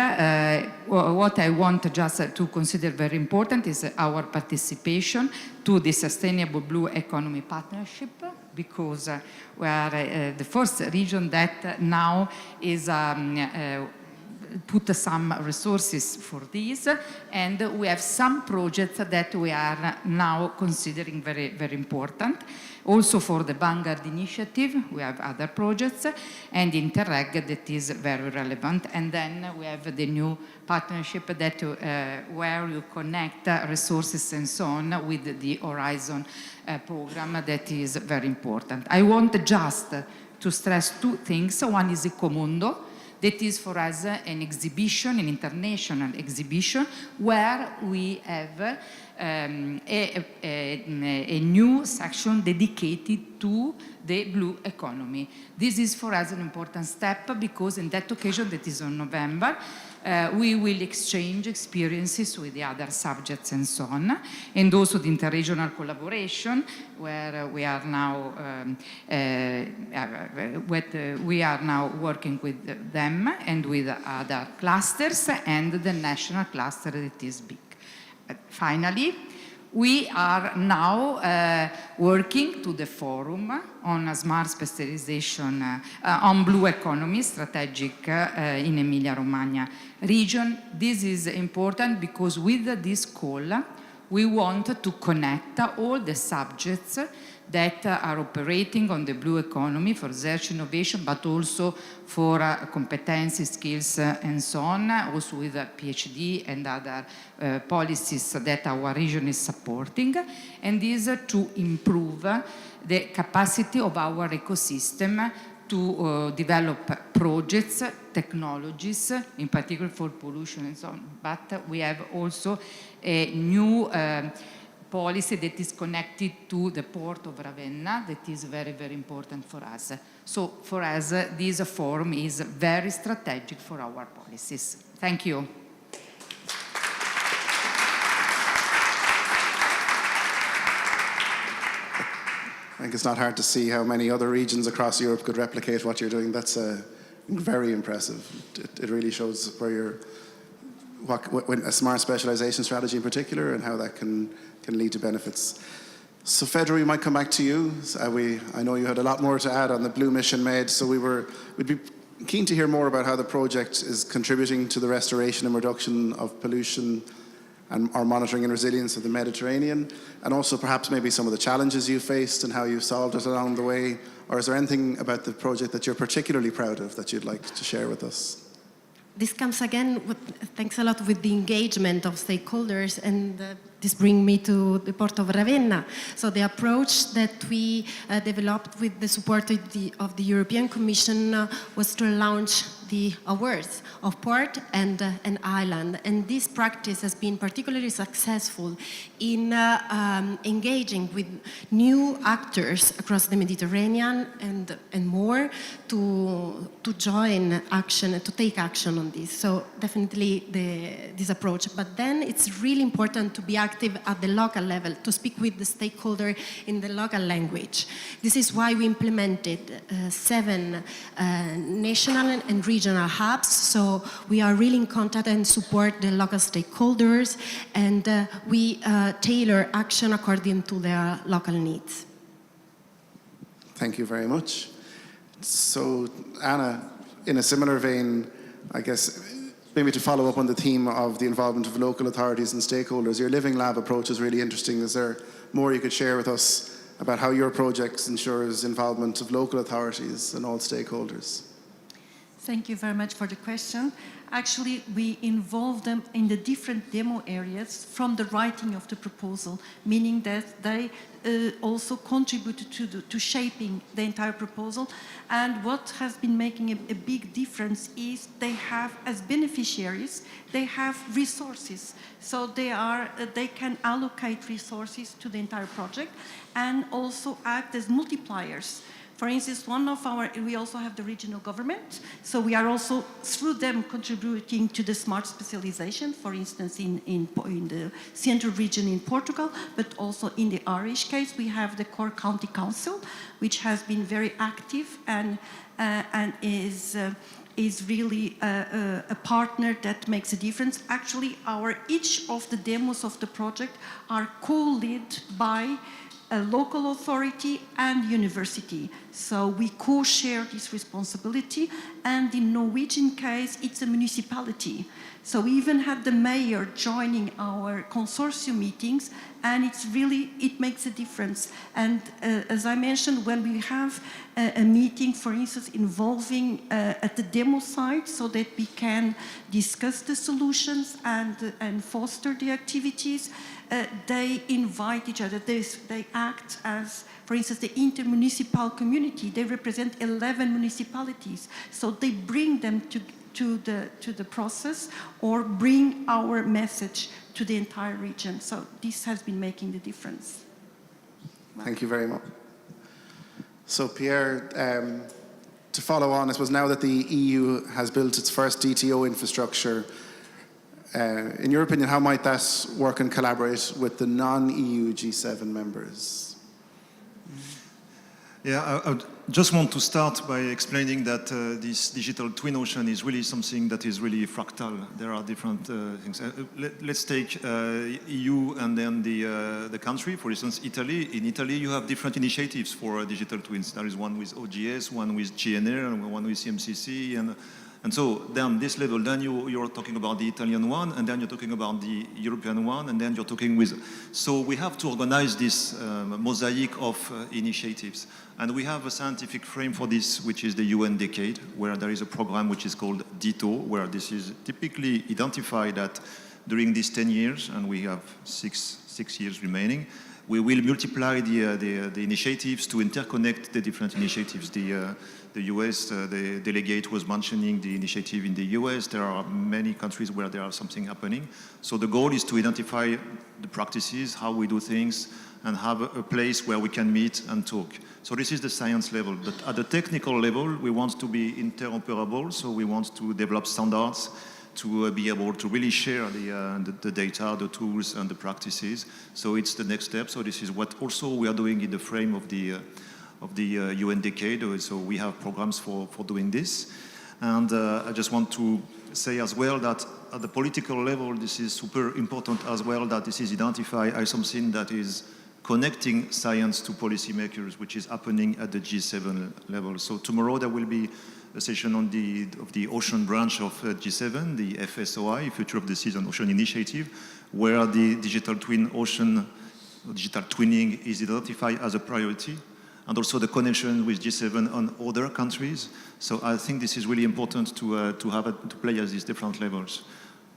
Speaker 10: what I want just to consider very important is our participation to the Sustainable Blue Economy Partnership, because we are the first region that now is put some resources for this, and we have some projects that we are now considering very, very important. Also for the Vanguard initiative, we have other projects, and Interreg that is very relevant. And then we have the new partnership that where you connect resources and so on with the Horizon program that is very important. I want just to stress two things. One is Ecomundo, that is for us an exhibition, an international exhibition, where we have a new section dedicated to the blue economy. This is for us an important step because in that occasion, that is on November, we will exchange experiences with the other subjects and so on, and also the interregional collaboration, where we are now working with them and with other clusters and the national cluster that is big. Finally, We are now working to the forum on a smart specialization on blue economy strategic in Emilia-Romagna region. This is important because with this call, we want to connect all the subjects that are operating on the blue economy for research innovation, but also for competency, skills, and so on, also with PhD and other policies that our region is supporting, and this to improve the capacity of our ecosystem to develop projects, technologies, in particular for pollution and so on. But we have also a new policy that is connected to the port of Ravenna that is very, very important for us. So for us, this forum is very strategic for our policies. Thank you.
Speaker 6: I think it's not hard to see how many other regions across Europe could replicate what you're doing. That's very impressive. It really shows where you're, a smart specialization strategy in particular, and how that can lead to benefits. So Fedra, we might come back to you. I know you had a lot more to add on the Blue Mission Med, so we'd be keen to hear more about how the project is contributing to the restoration and reduction of pollution and our monitoring and resilience of the Mediterranean, and also perhaps maybe some of the challenges you faced and how you solved it along the way. Or is there anything about the project that you're particularly proud of that you'd like to share with us?
Speaker 7: This comes again, thanks a lot, with the engagement of stakeholders, and this brings me to the Port of Ravenna. So the approach that we developed with the support of the European Commission was to launch the awards of port and island. And this practice has been particularly successful in engaging with new actors across the Mediterranean and more to join action, to take action on this. So definitely this approach. But then it's really important to be active at the local level, to speak with the stakeholder in the local language. This is why we implemented 7 national and regional hubs. So we are really in contact and support the local stakeholders, and we tailor action according to their local needs.
Speaker 6: Thank you very much. So Anna, in a similar vein, I guess, maybe to follow up on the theme of the involvement of local authorities and stakeholders, your Living Lab approach is really interesting. Is there more you could share with us about how your project ensures involvement of local authorities and all stakeholders?
Speaker 8: Thank you very much for the question. Actually, we involve them in the different demo areas from the writing of the proposal, meaning that they also contributed to shaping the entire proposal. And what has been making a big difference is they have, as beneficiaries, they have resources. So they can allocate resources to the entire project and also act as multipliers. For instance, we also have the regional government, so we are also, through them, contributing to the smart specialization, for instance, in the central region in Portugal, but also in the Irish case, we have the Cork County Council, which has been very active and is really a partner that makes a difference. Actually, each of the demos of the project are co-led by a local authority and university. So we co-share this responsibility, and in Norwegian case, it's a municipality. So we even had the mayor joining our consortium meetings, and it makes a difference. And as I mentioned, when we have a meeting, for instance, involving at the demo site so that we can discuss the solutions and foster the activities, they invite each other. They act as, for instance, the intermunicipal community. They represent 11 municipalities. So they bring them to the process or bring our message to the entire region. So this has been making the difference.
Speaker 6: Thank you very much. So Pierre, to follow on, I suppose now that the EU has built its first DTO infrastructure, in your opinion, how might that work and collaborate with the non-EU G7 members?
Speaker 9: Yeah, I just want to start by explaining that this digital twin ocean is really something that is really fractal. There are different things. Let's take EU and then the country, for instance, Italy. In Italy, you have different initiatives for digital twins. There is one with OGS, one with GNR, and one with CMCC, and so then this level, then you're talking about the Italian one, and then you're talking about the European one, and then you're talking with... So we have to organize this mosaic of initiatives. And we have a scientific frame for this, which is the UN Decade, where there is a program which is called DITO, where this is typically identified that during these 10 years, and we have six years remaining, we will multiply the initiatives to interconnect the different initiatives. The US, the delegate was mentioning the initiative in the US. There are many countries where there are something happening. So the goal is to identify the practices, how we do things, and have a place where we can meet and talk. So this is the science level. But at the technical level, we want to be interoperable. So we want to develop standards to be able to really share the data, the tools, and the practices. So it's the next step. So this is what also we are doing in the frame of the UN Decade. So we have programs for doing this. And I just want to say as well that at the political level, this is super important as well, that this is identified as something that is connecting science to policymakers, which is happening at the G7 level. So tomorrow there will be a session of the ocean branch of G7, the FSOI, Future of the Seas and Ocean Initiative, where the digital twin ocean, digital twinning is identified as a priority, and also the connection with G7 on other countries. So I think this is really important to play at these different levels.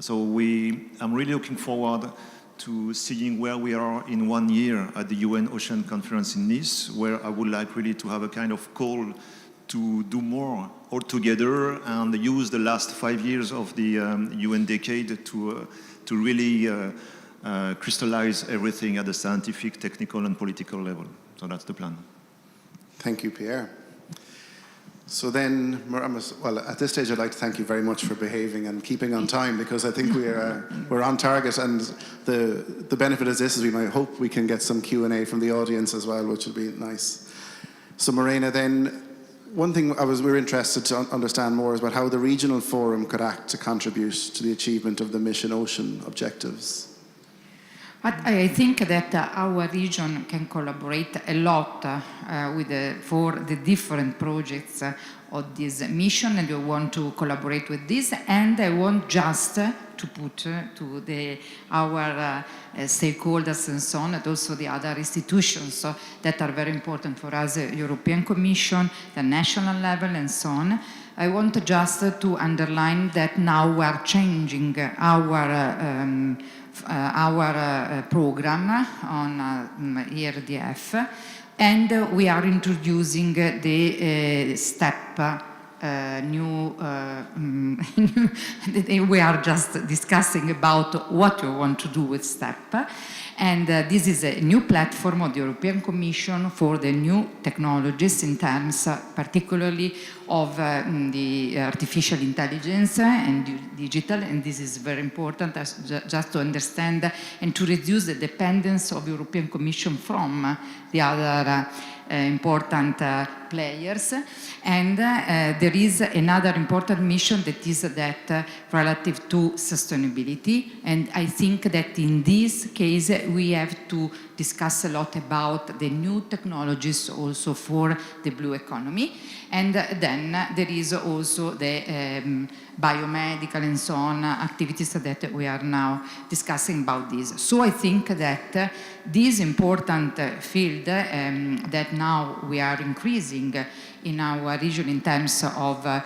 Speaker 9: So I'm really looking forward to seeing where we are in 1 year at the UN Ocean Conference in Nice, where I would like really to have a kind of call to do more all together and use the last 5 years of the UN Decade to really crystallize everything at the scientific, technical, and political level. So that's the plan.
Speaker 6: Thank you, Pierre. So then, well, at this stage, I'd like to thank you very much for behaving and keeping on time, because I think we're on target, and the benefit of this is we might hope we can get some Q&A from the audience as well, which would be nice. So Morena, then, one thing we're interested to understand more is about how the regional forum could act to contribute to the achievement of the Mission Ocean objectives.
Speaker 10: I think that our region can collaborate a lot for the different projects of this mission, and we want to collaborate with this. And I want just to put to our stakeholders and so on, and also the other institutions that are very important for us, European Commission, the national level, and so on. I want just to underline that now we are changing our program on ERDF, and we are introducing the STEP we are just discussing about what we want to do with STEP. And this is a new platform of the European Commission for the new technologies in terms particularly of the artificial intelligence and digital, and this is very important just to understand and to reduce the dependence of the European Commission from the other important players. And there is another important mission that is that relative to sustainability, and I think that in this case we have to discuss a lot about the new technologies also for the blue economy. And then there is also the biomedical and so on activities that we are now discussing about this. So I think that this important field that now we are increasing in our region in terms of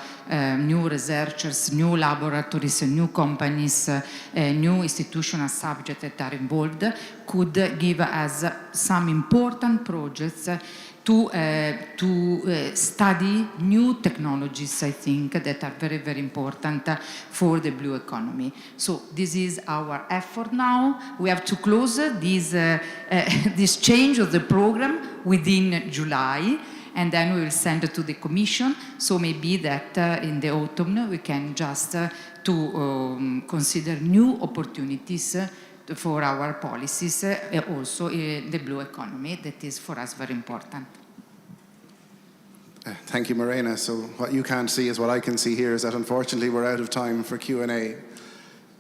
Speaker 10: new researchers, new laboratories, new companies, new institutional subjects that are involved, could give us some important projects to study new technologies, I think, that are very, very important for the blue economy. So this is our effort now. We have to close this change of the program within July, and then we will send it to the Commission. So maybe that in the autumn we can just to consider new opportunities for our policies, also the blue economy, that is for us very important.
Speaker 6: Thank you, Morena. So what you can't see is what I can see here, is that unfortunately we're out of time for Q&A.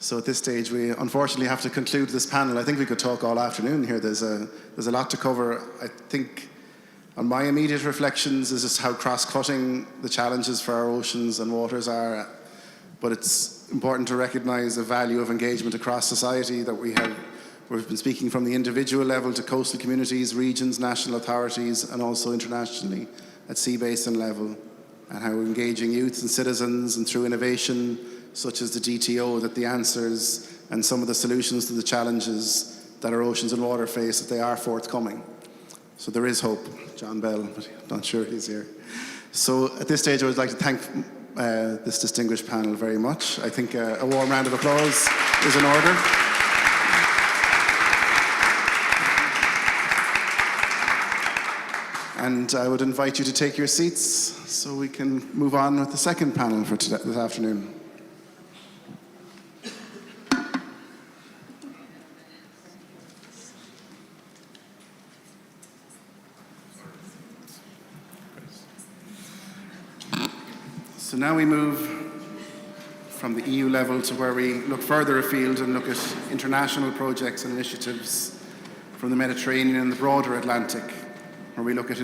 Speaker 6: So at this stage, we unfortunately have to conclude this panel. I think we could talk all afternoon here. There's a lot to cover. I think on my immediate reflections is just how cross-cutting the challenges for our oceans and waters are. But it's important to recognize the value of engagement across society that we have. We've been speaking from the individual level to coastal communities, regions, national authorities, and also internationally at sea basin level, and how engaging youth and citizens and through innovation such as the DTO, that the answers and some of the solutions to the challenges that our oceans and water face, that they are forthcoming. So there is hope. John Bell, but I'm not sure he's here. So at this stage, I would like to thank this distinguished panel very much. I think a warm round of applause is in order. And I would invite you to take your seats so we can move on with the second panel for this afternoon. So now we move from the EU level to where we look further afield and look at international projects and initiatives from the Mediterranean and the broader Atlantic, where we look at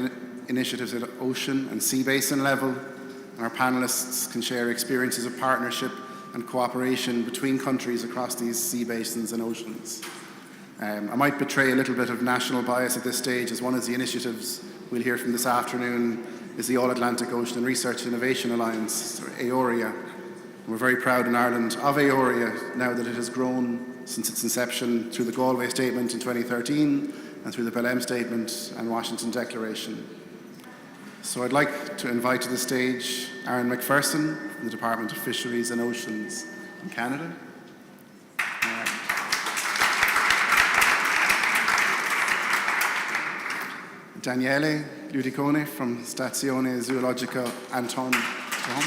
Speaker 6: initiatives at ocean and sea basin level, and our panelists can share experiences of partnership and cooperation between countries across these sea basins and oceans. I might betray a little bit of national bias at this stage, as one of the initiatives we'll hear from this afternoon is the All-Atlantic Ocean and Research Innovation Alliance, or AORIA. We're very proud in Ireland of AORIA now that it has grown since its inception through the Galway Statement in 2013 and through the Belém Statement and Washington Declaration. So I'd like to invite to the stage Aaron McPherson from the Department of Fisheries and Oceans in Canada. Daniele Ludicone from Stazione Zoologica Anton Tom.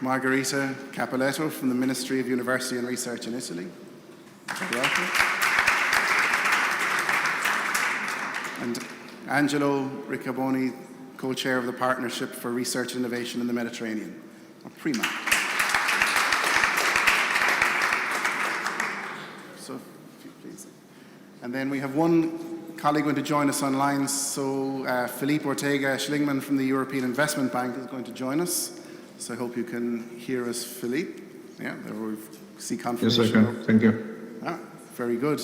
Speaker 6: Margherita Capoletto from the Ministry of University and Research in Italy. Welcome. And Angelo Riccaboni, co-chair of the Partnership for Research and Innovation in the Mediterranean, or PRIMA. So, if you please. And then we have one colleague going to join us online. So Felipe Ortega Schlingmann from the European Investment Bank is going to join us. So I hope you can hear us, Felipe. Yeah, there we see confirmation.
Speaker 11: Yes, I can. Thank you.
Speaker 6: Ah, very good.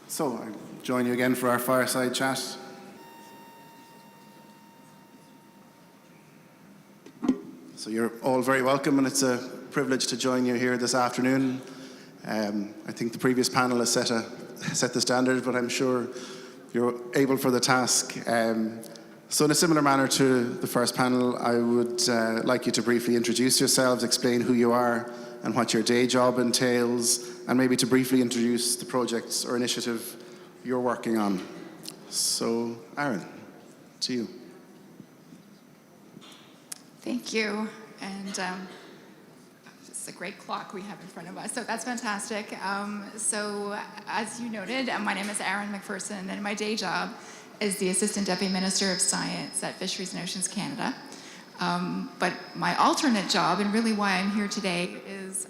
Speaker 6: So I'll join you again for our fireside chat. So you're all very welcome, and it's a privilege to join you here this afternoon. I think the previous panel has set the standard, but I'm sure you're able for the task. So in a similar manner to the first panel, I would like you to briefly introduce yourselves, explain who you are and what your day job entails, and maybe to briefly introduce the projects or initiative you're working on. So, Aaron, to you.
Speaker 12: Thank you. And it's a great clock we have in front of us, so that's fantastic. So, as you noted, my name is Aaron McPherson, and my day job is the Assistant Deputy Minister of Science at Fisheries and Oceans Canada. But my alternate job, and really why I'm here today, is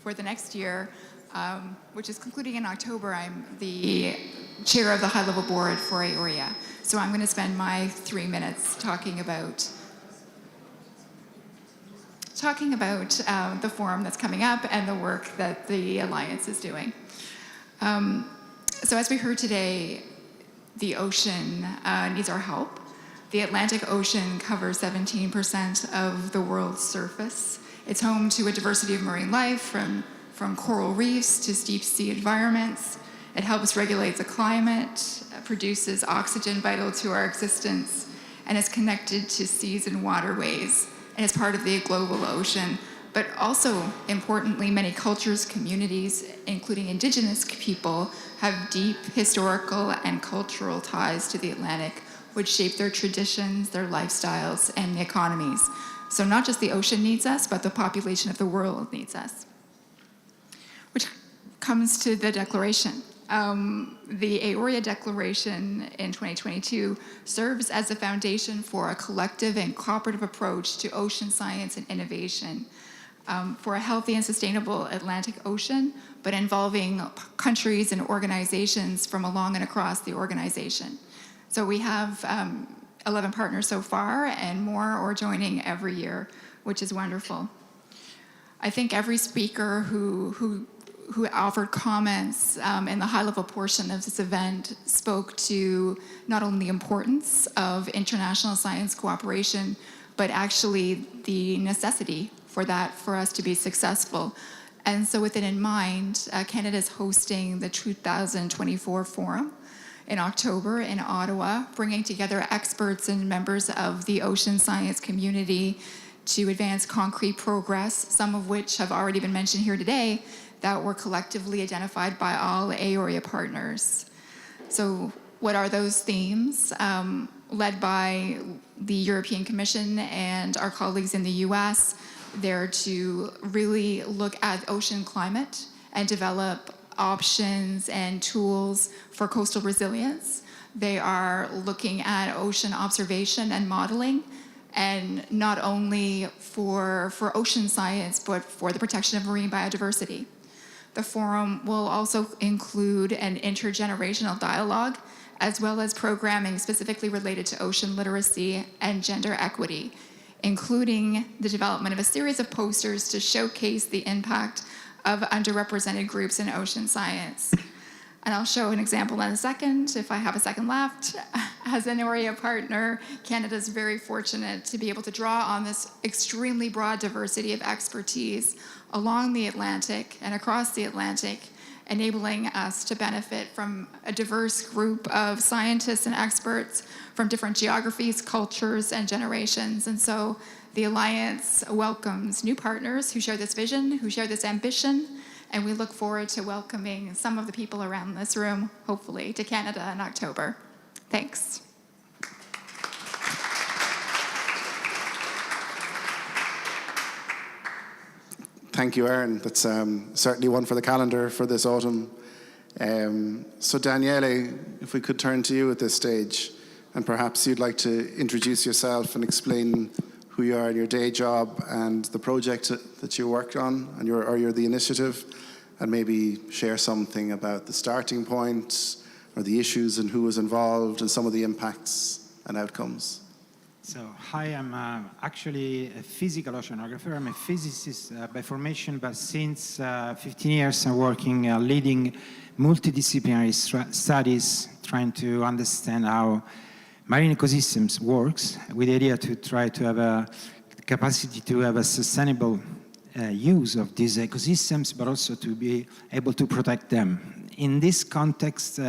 Speaker 12: for the next year, which is concluding in October, I'm the chair of the high-level board for AORIA. So I'm going to spend my 3 minutes talking about the forum that's coming up and the work that the Alliance is doing. So as we heard today, the ocean needs our help. The Atlantic Ocean covers 17% of the world's surface. It's home to a diversity of marine life, from coral reefs to deep sea environments. It helps regulate the climate, produces oxygen vital to our existence, and is connected to seas and waterways, and is part of the global ocean. But also, importantly, many cultures, communities, including indigenous people, have deep historical and cultural ties to the Atlantic, which shape their traditions, their lifestyles, and economies. So not just the ocean needs us, but the population of the world needs us. Which comes to the declaration. The Eoin Declaration in 2022 serves as a foundation for a collective and cooperative approach to ocean science and innovation for a healthy and sustainable Atlantic Ocean, but involving countries and organizations from along and across the organization. So we have 11 partners so far, and more are joining every year, which is wonderful. I think every speaker who offered comments in the high-level portion of this event spoke to not only the importance of international science cooperation, but actually the necessity for that for us to be successful. And so with it in mind, Canada is hosting the 2024 Forum in October in Ottawa, bringing together experts and members of the ocean science community to advance concrete progress, some of which have already been mentioned here today, that were collectively identified by all Eoin partners. So what are those themes? Led by the European Commission and our colleagues in the US, they're to really look at ocean climate and develop options and tools for coastal resilience. They are looking at ocean observation and modeling, and not only for ocean science, but for the protection of marine biodiversity. The forum will also include an intergenerational dialogue, as well as programming specifically related to ocean literacy and gender equity, including the development of a series of posters to showcase the impact of underrepresented groups in ocean science. And I'll show an example in a second, if I have a second left. As an Eoin partner, Canada is very fortunate to be able to draw on this extremely broad diversity of expertise along the Atlantic and across the Atlantic, enabling us to benefit from a diverse group of scientists and experts from different geographies, cultures, and generations. And so the Alliance welcomes new partners who share this vision, who share this ambition, and we look forward to welcoming some of the people around this room, hopefully, to Canada in October. Thanks.
Speaker 6: Thank you, Erin. That's certainly one for the calendar for this autumn. So Daniele, if we could turn to you at this stage, and perhaps you'd like to introduce yourself and explain who you are in your day job and the project that you worked on, and or the initiative, and maybe share something about the starting point or the issues and who was involved and some of the impacts and outcomes.
Speaker 11: So, hi, I'm actually a physical oceanographer. I'm a physicist by formation, but since 15 years I'm working leading multidisciplinary studies, trying to understand how marine ecosystems works, with the idea to try to have a capacity to have a sustainable use of these ecosystems, but also to be able to protect them. In this context,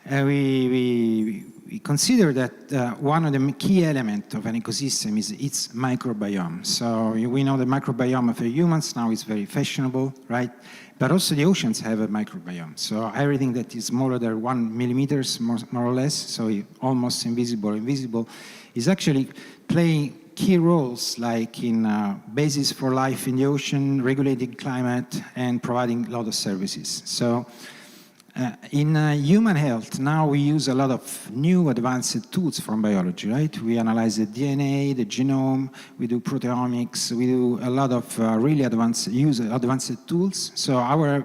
Speaker 11: we consider that one of the key elements of an ecosystem is its microbiome. So we know the microbiome of humans now is very fashionable, right? But also the oceans have a microbiome. So everything that is smaller than 1 millimeter, more or less, so almost invisible, is actually playing key roles, like in basis for life in the ocean, regulating climate, and providing a lot of services. So in human health, now we use a lot of new advanced tools from biology, right? We analyze the DNA, the genome, we do proteomics, we do a lot of really advanced tools. So our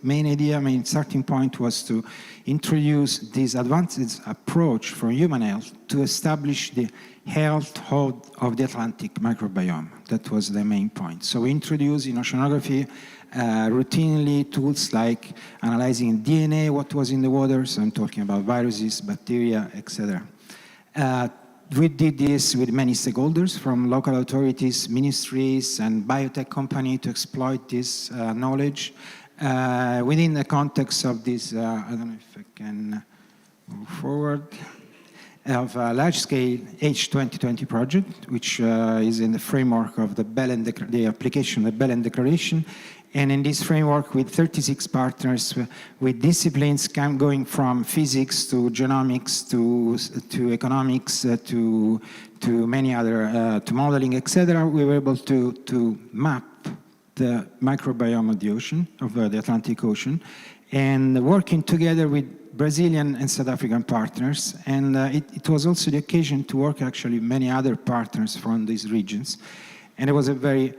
Speaker 11: main starting point was to introduce this advanced approach for human health to establish the health of the Atlantic microbiome. That was the main point. So we introduced in oceanography routinely tools like analyzing DNA, what was in the water, so I'm talking about viruses, bacteria, etc. We did this with many stakeholders, from local authorities, ministries, and biotech companies to exploit this knowledge within the context of this, I don't know if I can move forward, of a large-scale H2020 project, which is in the framework of the application of the Belen Declaration. And in this framework, with 36 partners, with disciplines going from physics to genomics to economics to many other, to modeling, etc., we were able to map the microbiome of the ocean, of the Atlantic Ocean, and working together with Brazilian and South African partners. And it was also the occasion to work actually with many other partners from these regions. And it was a very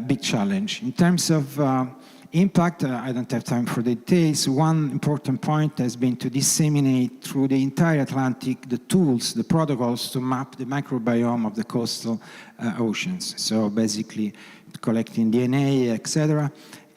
Speaker 11: big challenge. In terms of impact, I don't have time for the details. One important point has been to disseminate through the entire Atlantic the tools, the protocols to map the microbiome of the coastal oceans. So basically collecting DNA, etc.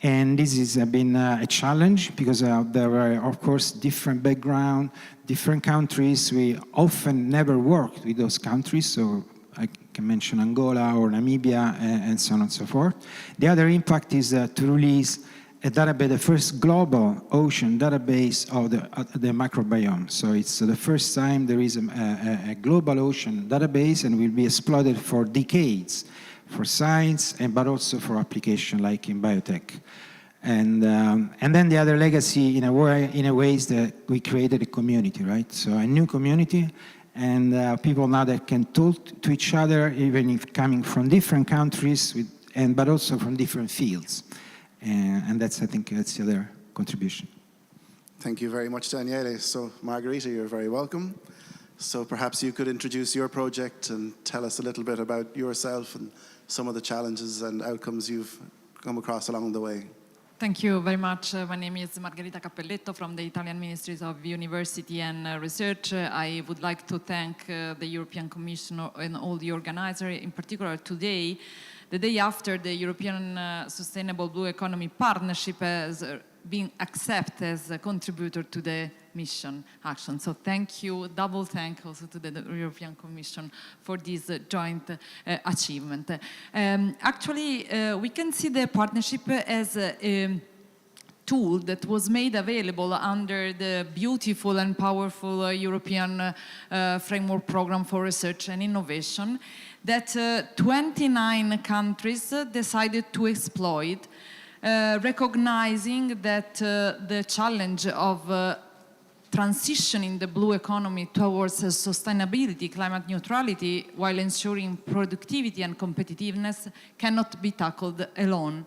Speaker 11: And this has been a challenge because there are, of course, different background, different countries. We often never worked with those countries, so I can mention Angola or Namibia and so on and so forth. The other impact is to release a database, the first global ocean database of the microbiome. So it's the first time there is a global ocean database, and will be exploited for decades for science, but also for application like in biotech. And then the other legacy, in a way, is that we created a community, right? So a new community, and people now that can talk to each other, even if coming from different countries, but also from different fields. And I think that's the other contribution.
Speaker 6: Thank you very much, Daniele. So, Margherita, you're very welcome. So perhaps you could introduce your project and tell us a little bit about yourself and some of the challenges and outcomes you've come across along the way.
Speaker 13: Thank you very much. My name is Margherita Cappelletto from the Italian Ministries of University and Research. I would like to thank the European Commission and all the organizers, in particular today, the day after the European Sustainable Blue Economy Partnership has been accepted as a contributor to the mission action. So thank you, double thank also to the European Commission for this joint achievement. Actually, we can see the partnership as a tool that was made available under the beautiful and powerful European Framework Program for Research and Innovation that 29 countries decided to exploit, recognizing that the challenge of transitioning the blue economy towards sustainability, climate neutrality, while ensuring productivity and competitiveness cannot be tackled alone.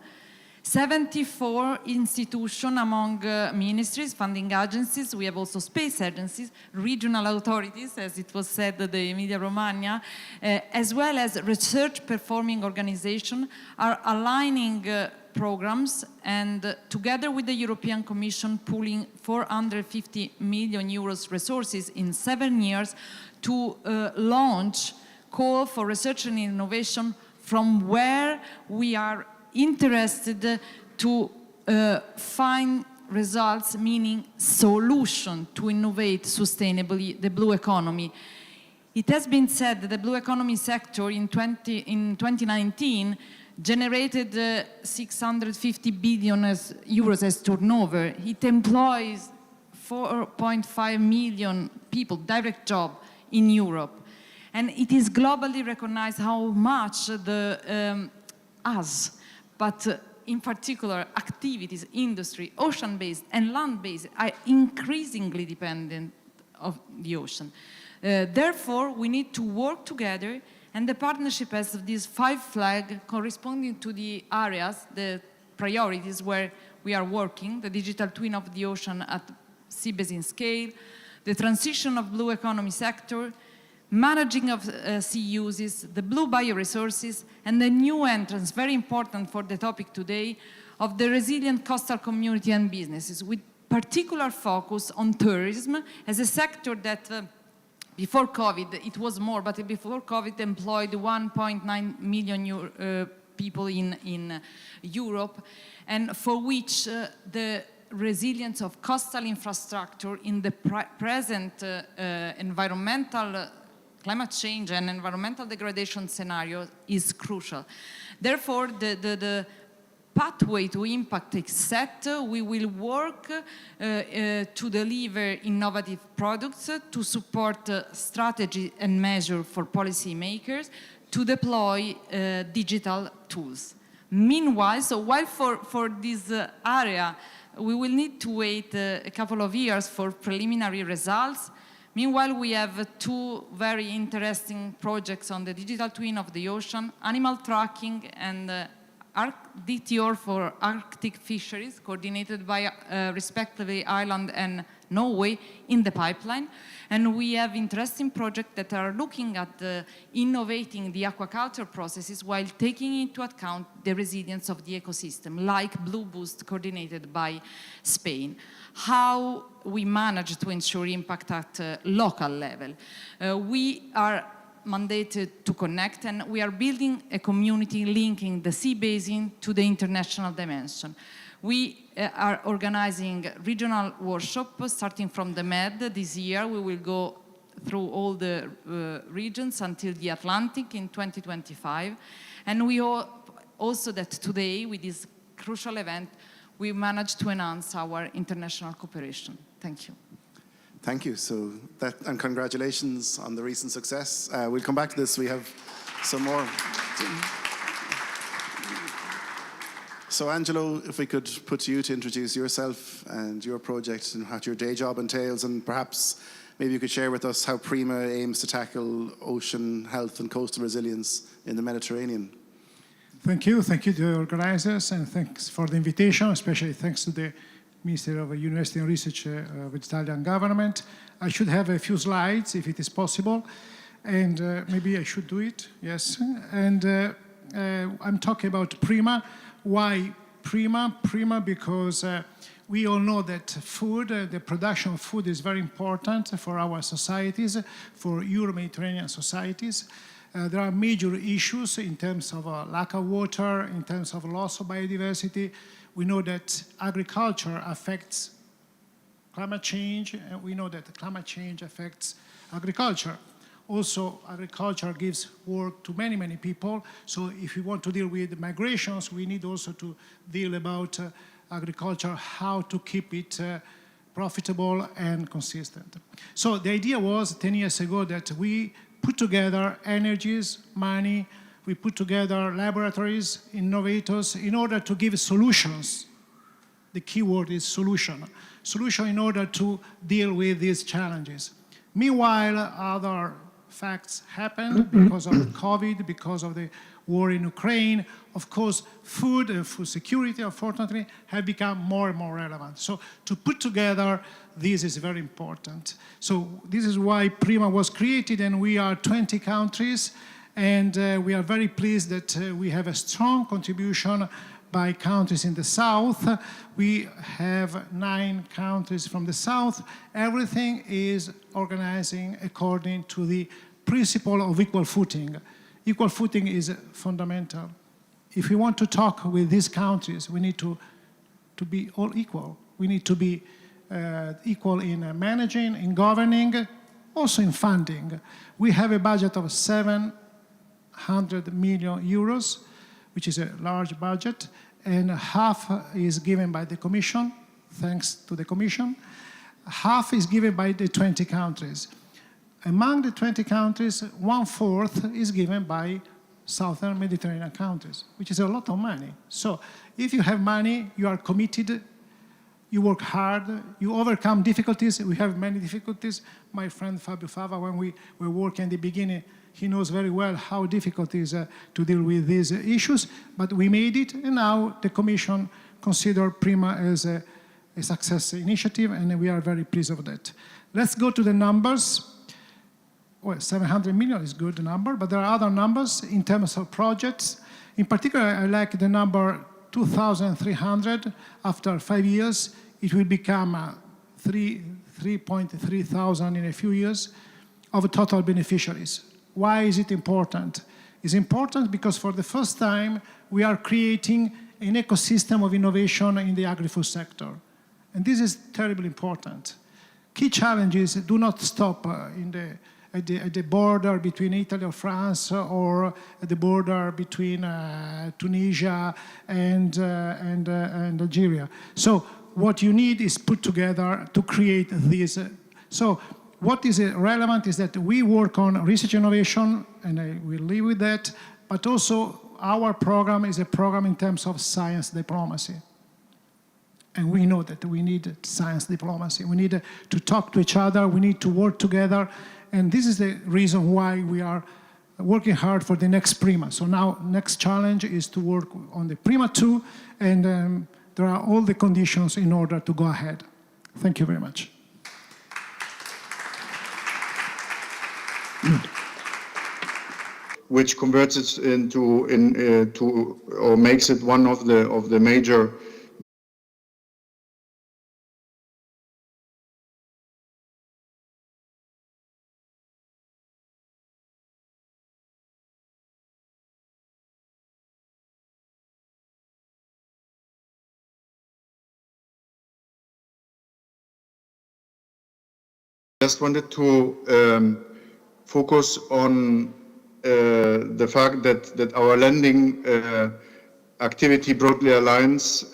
Speaker 13: 74 institutions among ministries, funding agencies, we have also space agencies, regional authorities, as it was said, the Emilia-Romagna, as well as research performing organizations are aligning programs and together with the European Commission pooling 450 million euros resources in 7 years to launch call for research and innovation from where we are interested to find results, meaning solution to innovate sustainably the blue economy. It has been said that the blue economy sector in 2019 generated 650 billion euros as turnover. It employs 4.5 million people, direct job in Europe. And it is globally recognized how much the us, but in particular activities, industry, ocean-based and land-based are increasingly dependent of the ocean. Therefore, we need to work together, and the partnership has these 5 flags corresponding to the areas, the priorities where we are working, the digital twin of the ocean at sea basin scale, the transition of blue economy sector, managing of sea uses, the blue bioresources, and the new entrance, very important for the topic today, of the resilient coastal community and businesses, with particular focus on tourism as a sector that before COVID, it was more, but before COVID employed 1.9 million people in Europe, and for which the resilience of coastal infrastructure in the present environmental climate change and environmental degradation scenario is crucial. Therefore, the pathway to impact is set. We will work to deliver innovative products, to support strategy and measure for policymakers, to deploy digital tools. Meanwhile, so while for this area, we will need to wait a couple of years for preliminary results. Meanwhile, we have 2 very interesting projects on the digital twin of the ocean, animal tracking and DTR for Arctic fisheries, coordinated by respectively Ireland and Norway, in the pipeline. And we have interesting projects that are looking at innovating the aquaculture processes while taking into account the resilience of the ecosystem, like Blue Boost, coordinated by Spain. How we manage to ensure impact at local level. We are mandated to connect, and we are building a community linking the sea basin to the international dimension. We are organizing regional workshops starting from the Med this year. We will go through all the regions until the Atlantic in 2025. And we hope also that today, with this crucial event, we managed to enhance our international cooperation. Thank you.
Speaker 6: Thank you. And congratulations on the recent success. We'll come back to this. We have some more. So Angelo, if we could put to you to introduce yourself and your project and what your day job entails, and perhaps maybe you could share with us how Prima aims to tackle ocean health and coastal resilience in the Mediterranean.
Speaker 14: Thank you to the organizers, and thanks for the invitation, especially thanks to the Minister of University and Research of the Italian government. I should have a few slides, if it is possible, and maybe I should do it, yes. And I'm talking about Prima. Why Prima? Prima because we all know that food, the production of food is very important for our societies, for Euro-Mediterranean societies. There are major issues in terms of lack of water, in terms of loss of biodiversity. We know that agriculture affects climate change, and we know that climate change affects agriculture. Also, agriculture gives work to many, many people. So if we want to deal with migrations, we need also to deal about agriculture, how to keep it profitable and consistent. So the idea was 10 years ago that we put together energies, money, we put together laboratories, innovators, in order to give solutions. The key word is solution. Solution in order to deal with these challenges. Meanwhile, other facts happened because of COVID, because of the war in Ukraine. Of course, food and food security, unfortunately, have become more and more relevant. So to put together this is very important. So this is why Prima was created, and we are 20 countries, and we are very pleased that we have a strong contribution by countries in the south. We have 9 countries from the south. Everything is organizing according to the principle of equal footing. Equal footing is fundamental. If we want to talk with these countries, we need to be all equal. We need to be equal in managing, in governing, also in funding. We have a budget of 700 million euros, which is a large budget, and half is given by the Commission, thanks to the Commission. Half is given by the 20 countries. Among the 20 countries, 1/4 is given by Southern Mediterranean countries, which is a lot of money. So if you have money, you are committed, you work hard, you overcome difficulties. We have many difficulties. My friend Fabio Fava, when we were working in the beginning, he knows very well how difficult it is to deal with these issues, but we made it, and now the Commission considers Prima as a success initiative, and we are very pleased with that. Let's go to the numbers. Well, 700 million is a good number, but there are other numbers in terms of projects. In particular, I like the number 2,300. After 5 years, it will become 3.3 thousand in a few years of total beneficiaries. Why is it important? It's important because for the first time, we are creating an ecosystem of innovation in the agri-food sector. And this is terribly important. Key challenges do not stop at the border between Italy or France, or at the border between Tunisia and Algeria. So what you need is put together to create this. So what is relevant is that we work on research innovation, and I will leave with that, but also our program is a program in terms of science diplomacy. And we know that we need science diplomacy. We need to talk to each other, we need to work together, and this is the reason why we are working hard for the next Prima. So now next challenge is to work on the Prima 2, and there are all the conditions in order to go ahead. Thank you very much.
Speaker 15: Which converts it or makes it one of the major just wanted to focus on the fact that our lending activity broadly aligns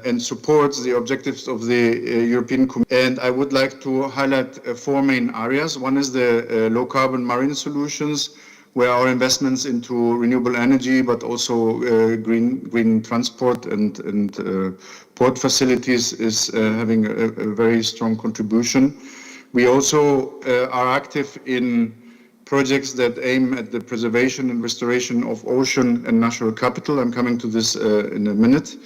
Speaker 15: and supports the objectives of the European Commission. And I would like to highlight 4 main areas. One is the low carbon marine solutions, where our investments into renewable energy, but also green transport and port facilities is having a very strong contribution. We also are active in projects that aim at the preservation and restoration of ocean and natural capital. I'm coming to this in a minute.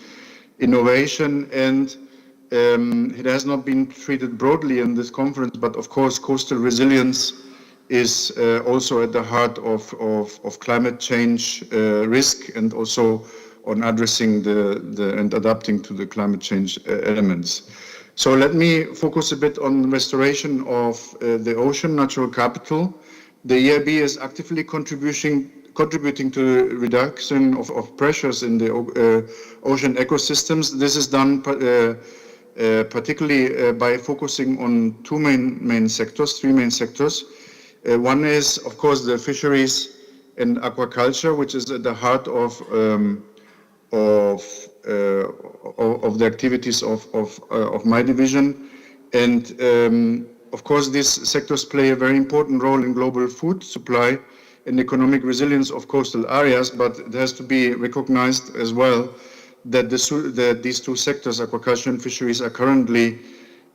Speaker 15: Innovation, and it has not been treated broadly in this conference, but of course coastal resilience is also at the heart of climate change risk, and also on addressing and adapting to the climate change elements. So let me focus a bit on restoration of the ocean natural capital. The EIB is actively contributing to the reduction of pressures in the ocean ecosystems. This is done particularly by focusing on three main sectors. One is, of course, the fisheries and aquaculture, which is at the heart of the activities of my division. And of course, these sectors play a very important role in global food supply and economic resilience of coastal areas, but it has to be recognized as well that these 2 sectors, aquaculture and fisheries, are currently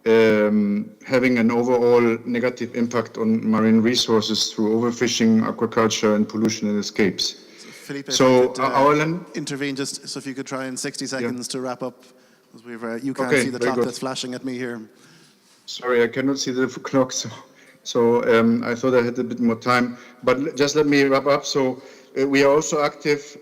Speaker 15: having an overall negative impact on marine resources through overfishing, aquaculture, and pollution and escapes.
Speaker 6: Felipe,
Speaker 15: so
Speaker 6: our intervene just so if you could try in 60 seconds to wrap up, because you can't see the clock that's flashing at me here.
Speaker 15: Sorry, I cannot see the clock, so I thought I had a bit more time. But just let me wrap up. So we are also active.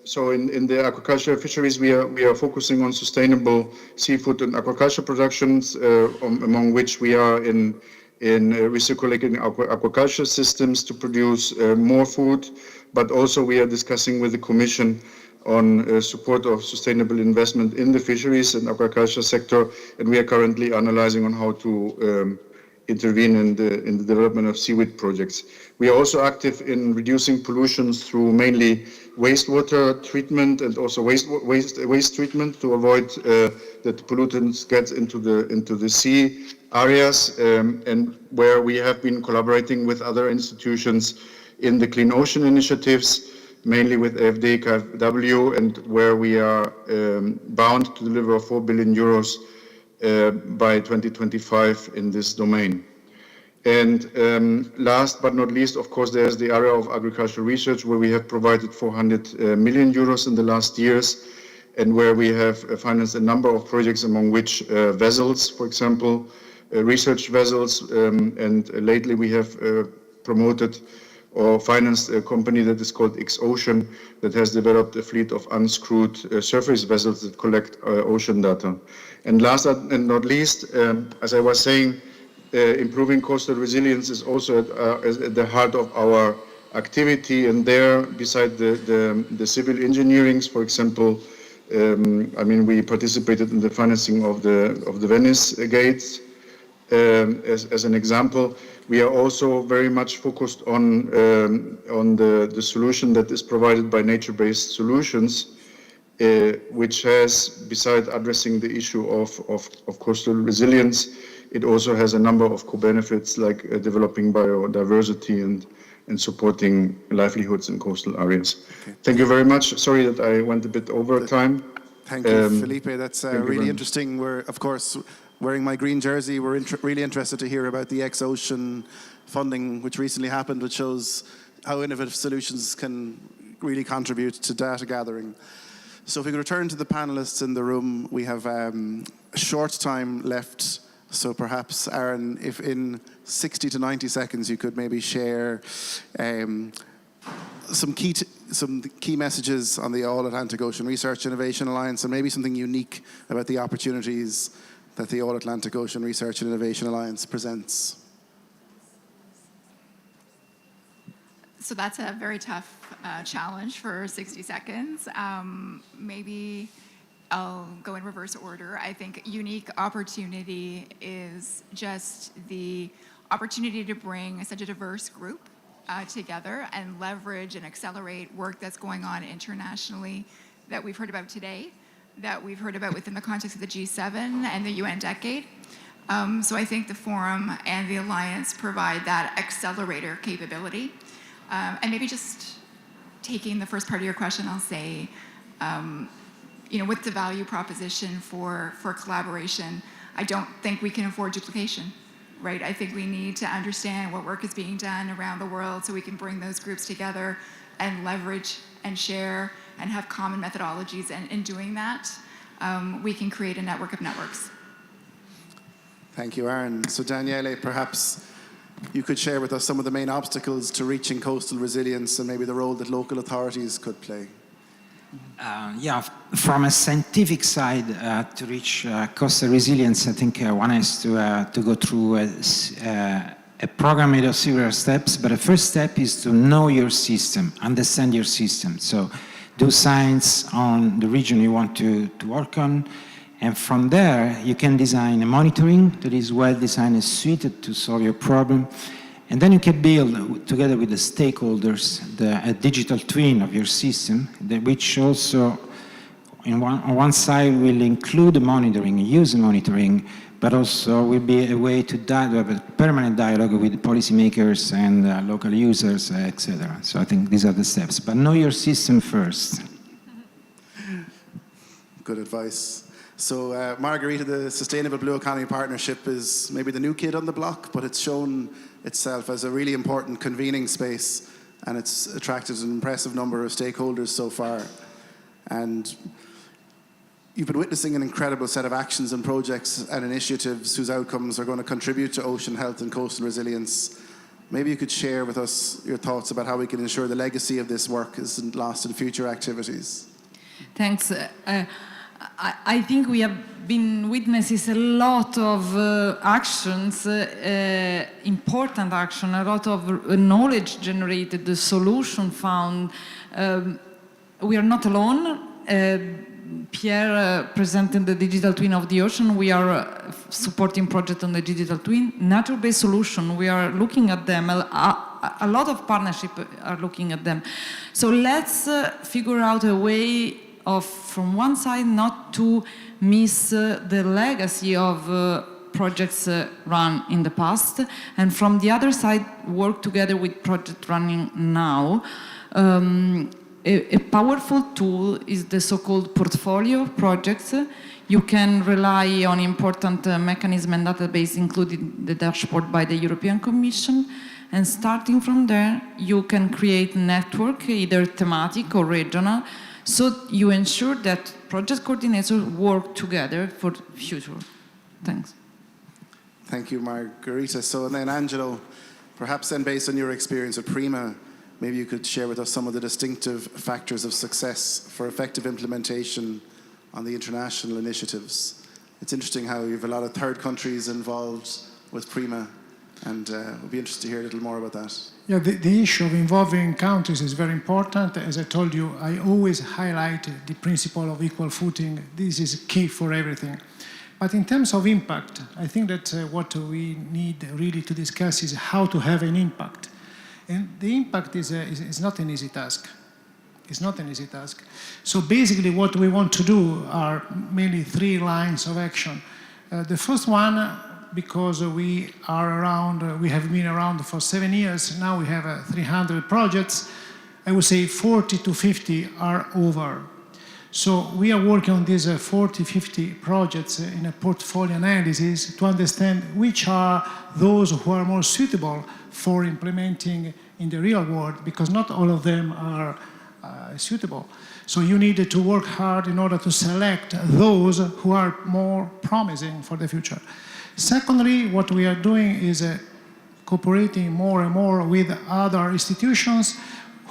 Speaker 15: So in the aquaculture fisheries, we are focusing on sustainable seafood and aquaculture productions, among which we are in recirculating aquaculture systems to produce more food. But also we are discussing with the Commission on support of sustainable investment in the fisheries and aquaculture sector, and we are currently analyzing on how to intervene in the development of seaweed projects. We are also active in reducing pollutions through mainly wastewater treatment and also waste treatment to avoid that pollutants get into the sea areas, and where we have been collaborating with other institutions in the Clean Ocean initiatives, mainly with AFD, KfW, and where we are bound to deliver 4 billion euros by 2025 in this domain. And last but not least, of course, there's the area of agricultural research, where we have provided 400 million euros in the last years, and where we have financed a number of projects, among which vessels, for example, research vessels, and lately we have promoted or financed a company that is called X-Ocean, that has developed a fleet of unscrewed surface vessels that collect ocean data. And last and not least, as I was saying, improving coastal resilience is also at the heart of our activity, and there, beside the civil engineerings, for example, I mean, we participated in the financing of the Venice gates, as an example. We are also very much focused on the solution that is provided by nature-based solutions, which has, besides addressing the issue of coastal resilience, it also has a number of co-benefits, like developing biodiversity and supporting livelihoods in coastal areas. Okay. Thank you very much. Sorry that I went a bit over time.
Speaker 6: Thank you, Felipe. That's really interesting. We're, of course, wearing my green jersey. We're really interested to hear about the X-Ocean funding, which recently happened, which shows how innovative solutions can really contribute to data gathering. So if we could return to the panelists in the room, we have a short time left. So perhaps, Aaron, if in 60 to 90 seconds you could maybe share some key messages on the All-Atlantic Ocean Research Innovation Alliance, and maybe something unique about the opportunities that the All-Atlantic Ocean Research and Innovation Alliance presents.
Speaker 12: So that's a very tough challenge for 60 seconds. Maybe I'll go in reverse order. I think unique opportunity is just the opportunity to bring such a diverse group together and leverage and accelerate work that's going on internationally that we've heard about today, that we've heard about within the context of the G7 and the UN decade. So I think the forum and the alliance provide that accelerator capability. And maybe just taking the first part of your question, I'll say, what's the value proposition for collaboration? I don't think we can afford duplication, right? I think we need to understand what work is being done around the world so we can bring those groups together and leverage and share and have common methodologies. And in doing that, we can create a network of networks.
Speaker 6: Thank you, Aaron. So Daniele, perhaps you could share with us some of the main obstacles to reaching coastal resilience and maybe the role that local authorities could play.
Speaker 11: From a scientific side, to reach coastal resilience, I think one has to go through a program made of several steps, but the first step is to know your system, understand your system. So do science on the region you want to work on, and from there you can design a monitoring that is well designed and suited to solve your problem. And then you can build, together with the stakeholders, a digital twin of your system, which also, on one side, will include the monitoring, user monitoring, but also will be a way to have a permanent dialogue with policymakers and local users, etc. So I think these are the steps. But know your system first.
Speaker 6: Good advice. So Margherita, the Sustainable Blue Economy Partnership is maybe the new kid on the block, but it's shown itself as a really important convening space, and it's attracted an impressive number of stakeholders so far. And you've been witnessing an incredible set of actions and projects and initiatives whose outcomes are going to contribute to ocean health and coastal resilience. Maybe you could share with us your thoughts about how we can ensure the legacy of this work isn't lost in future activities.
Speaker 13: Thanks. I think we have been witnesses a lot of actions, important action, a lot of knowledge generated, the solution found. We are not alone. Pierre presented the digital twin of the ocean. We are supporting project on the digital twin. Nature-based solution, we are looking at them. A lot of partnership are looking at them. So let's figure out a way of, from one side, not to miss the legacy of projects run in the past, and from the other side, work together with projects running now. A powerful tool is the so-called portfolio of projects. You can rely on important mechanism and database, including the dashboard by the European Commission, and starting from there, you can create network, either thematic or regional, so you ensure that project coordinators work together for the future. Thanks.
Speaker 6: Thank you, Margherita. So then, Angelo, perhaps then based on your experience at Prima, maybe you could share with us some of the distinctive factors of success for effective implementation on the international initiatives. It's interesting how you have a lot of third countries involved with Prima, and we'll be interested to hear a little more about that.
Speaker 14: Yeah, the issue of involving countries is very important. As I told you, I always highlight the principle of equal footing. This is key for everything. But in terms of impact, I think that what we need really to discuss is how to have an impact. And the impact is not an easy task. It's not an easy task. So basically what we want to do are mainly 3 lines of action. The first one, because we have been around for 7 years, now we have 300 projects, I would say 40 to 50 are over. So we are working on these 40, 50 projects in a portfolio analysis to understand which are those who are more suitable for implementing in the real world, because not all of them are suitable. So you need to work hard in order to select those who are more promising for the future. Secondly, what we are doing is cooperating more and more with other institutions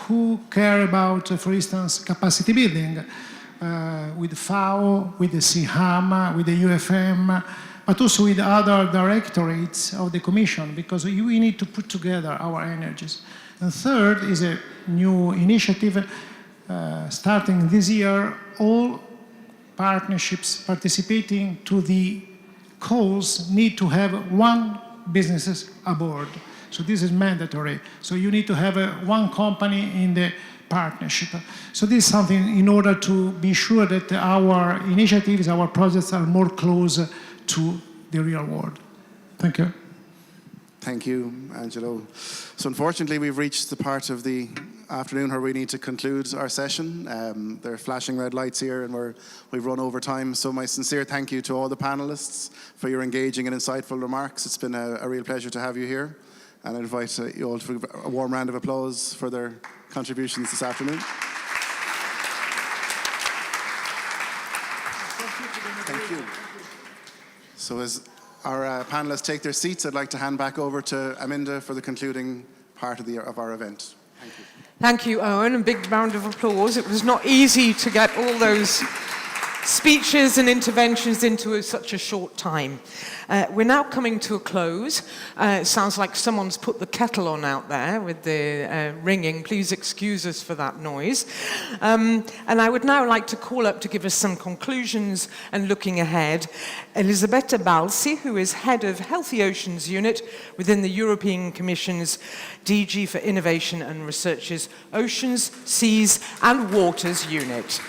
Speaker 14: who care about, for instance, capacity building, with FAO, with the CHAM, with the UFM, but also with other directorates of the Commission, because we need to put together our energies. And third is a new initiative starting this year, all partnerships participating to the calls need to have one business aboard. So this is mandatory. So you need to have one company in the partnership. So this is something in order to be sure that our initiatives, our projects are more close to the real world. Thank you.
Speaker 6: Thank you, Angelo. So unfortunately, we've reached the part of the afternoon where we need to conclude our session. There are flashing red lights here and we've run over time. So my sincere thank you to all the panelists for your engaging and insightful remarks. It's been a real pleasure to have you here. And I invite you all to a warm round of applause for their contributions this afternoon. Thank you. So as our panelists take their seats, I'd like to hand back over to Aminda for the concluding part of our event. Thank you.
Speaker 2: Thank you, Eoin, and a big round of applause. It was not easy to get all those speeches and interventions into such a short time. We're now coming to a close. It sounds like someone's put the kettle on out there with the ringing. Please excuse us for that noise. And I would now like to call up to give us some conclusions and looking ahead, Elisabetta Balzi, who is head of Healthy Oceans Unit within the European Commission's DG for Innovation and Research's Oceans, Seas and Waters Unit.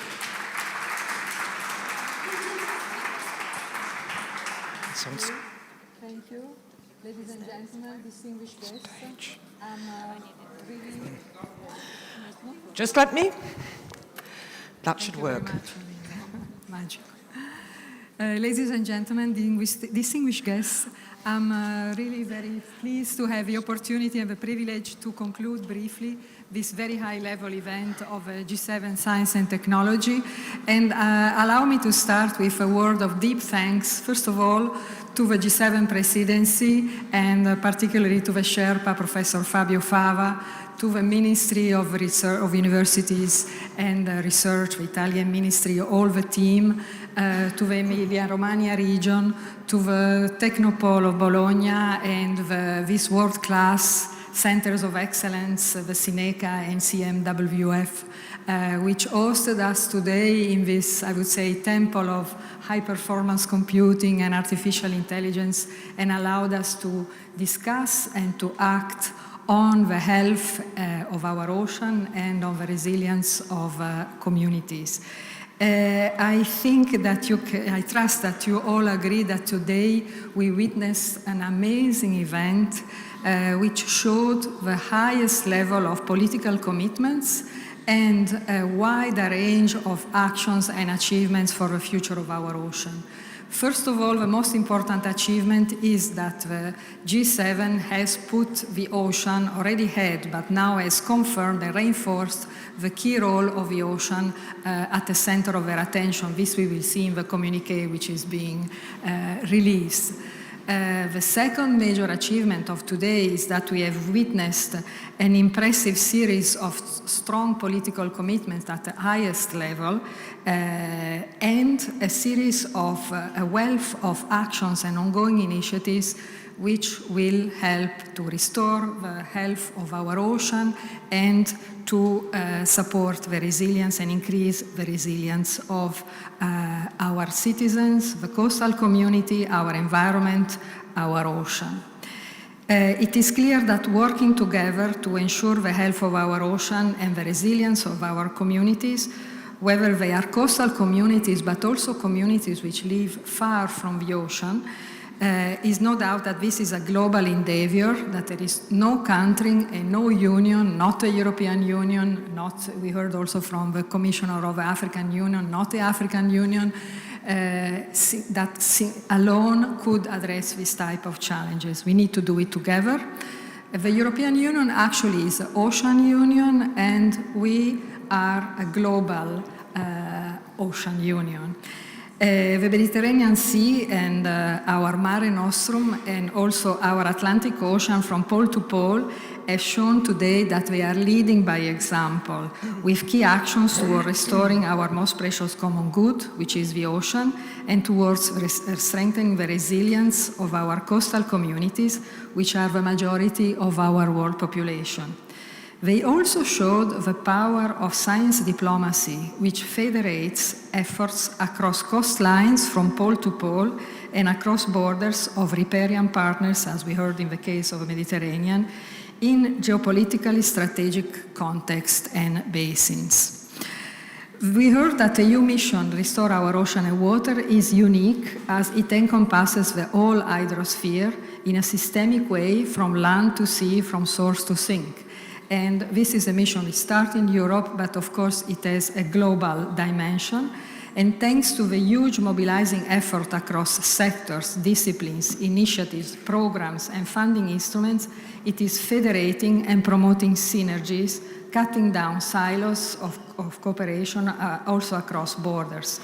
Speaker 16: Thank you. Ladies and gentlemen, distinguished guests, really...
Speaker 2: Just let me. That should work.
Speaker 16: Magic. Ladies and gentlemen, distinguished guests, I'm really very pleased to have the opportunity and the privilege to conclude briefly this very high-level event of G7 Science and Technology. And allow me to start with a word of deep thanks, first of all, to the G7 presidency, and particularly to the Sherpa, Professor Fabio Fava, to the Ministry of Research, of Universities and Research, the Italian Ministry, all the team, to the Emilia-Romagna region, to the Technopole of Bologna, and this world-class Centers of Excellence, the Cineca and CMWF, which hosted us today in this, I would say, temple of high-performance computing and artificial intelligence, and allowed us to discuss and to act on the health of our ocean and on the resilience of communities. I think that I trust that you all agree that today we witnessed an amazing event which showed the highest level of political commitments and a wide range of actions and achievements for the future of our ocean. First of all, the most important achievement is that the G7 has put the ocean, already had, but now has confirmed and reinforced the key role of the ocean at the center of their attention. This we will see in the communiqué which is being released. The second major achievement of today is that we have witnessed an impressive series of strong political commitments at the highest level and a series of a wealth of actions and ongoing initiatives which will help to restore the health of our ocean and to support the resilience and increase the resilience of our citizens, the coastal community, our environment, our ocean. It is clear that working together to ensure the health of our ocean and the resilience of our communities, whether they are coastal communities but also communities which live far from the ocean, is no doubt that this is a global endeavor, that there is no country and no union, not a European Union, we heard also from the Commissioner of the African Union, not the African Union, that alone could address this type of challenges. We need to do it together. The European Union actually is an ocean union, and we are a global ocean union. The Mediterranean Sea and our Mare Nostrum and also our Atlantic Ocean from pole to pole have shown today that we are leading by example with key actions toward restoring our most precious common good, which is the ocean, and towards strengthening the resilience of our coastal communities, which are the majority of our world population. They also showed the power of science diplomacy, which federates efforts across coastlines from pole to pole and across borders of riparian partners, as we heard in the case of the Mediterranean, in geopolitically strategic context and basins. We heard that the EU mission, Restore Our Ocean and Water, is unique as it encompasses the whole hydrosphere in a systemic way from land to sea, from source to sink. And this is a mission that starts in Europe, but of course it has a global dimension. And thanks to the huge mobilizing effort across sectors, disciplines, initiatives, programs, and funding instruments, it is federating and promoting synergies, cutting down silos of cooperation also across borders.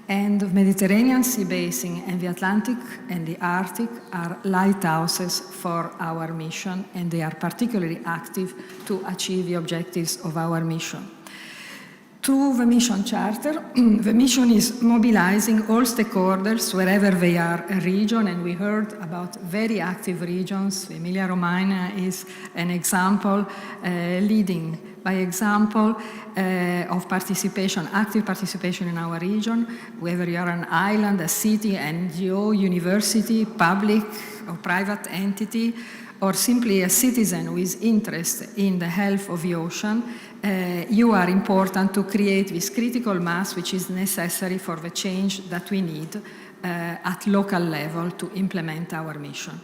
Speaker 16: And the Mediterranean Sea Basin and the Atlantic and the Arctic are lighthouses for our mission, and they are particularly active to achieve the objectives of our mission. Through the mission charter, the mission is mobilizing all stakeholders wherever they are a region, and we heard about very active regions. Emilia-Romagna is an example, leading by example of participation, active participation in our region, whether you are an island, a city, NGO, university, public or private entity, or simply a citizen who is interested in the health of the ocean, you are important to create this critical mass which is necessary for the change that we need at local level to implement our mission.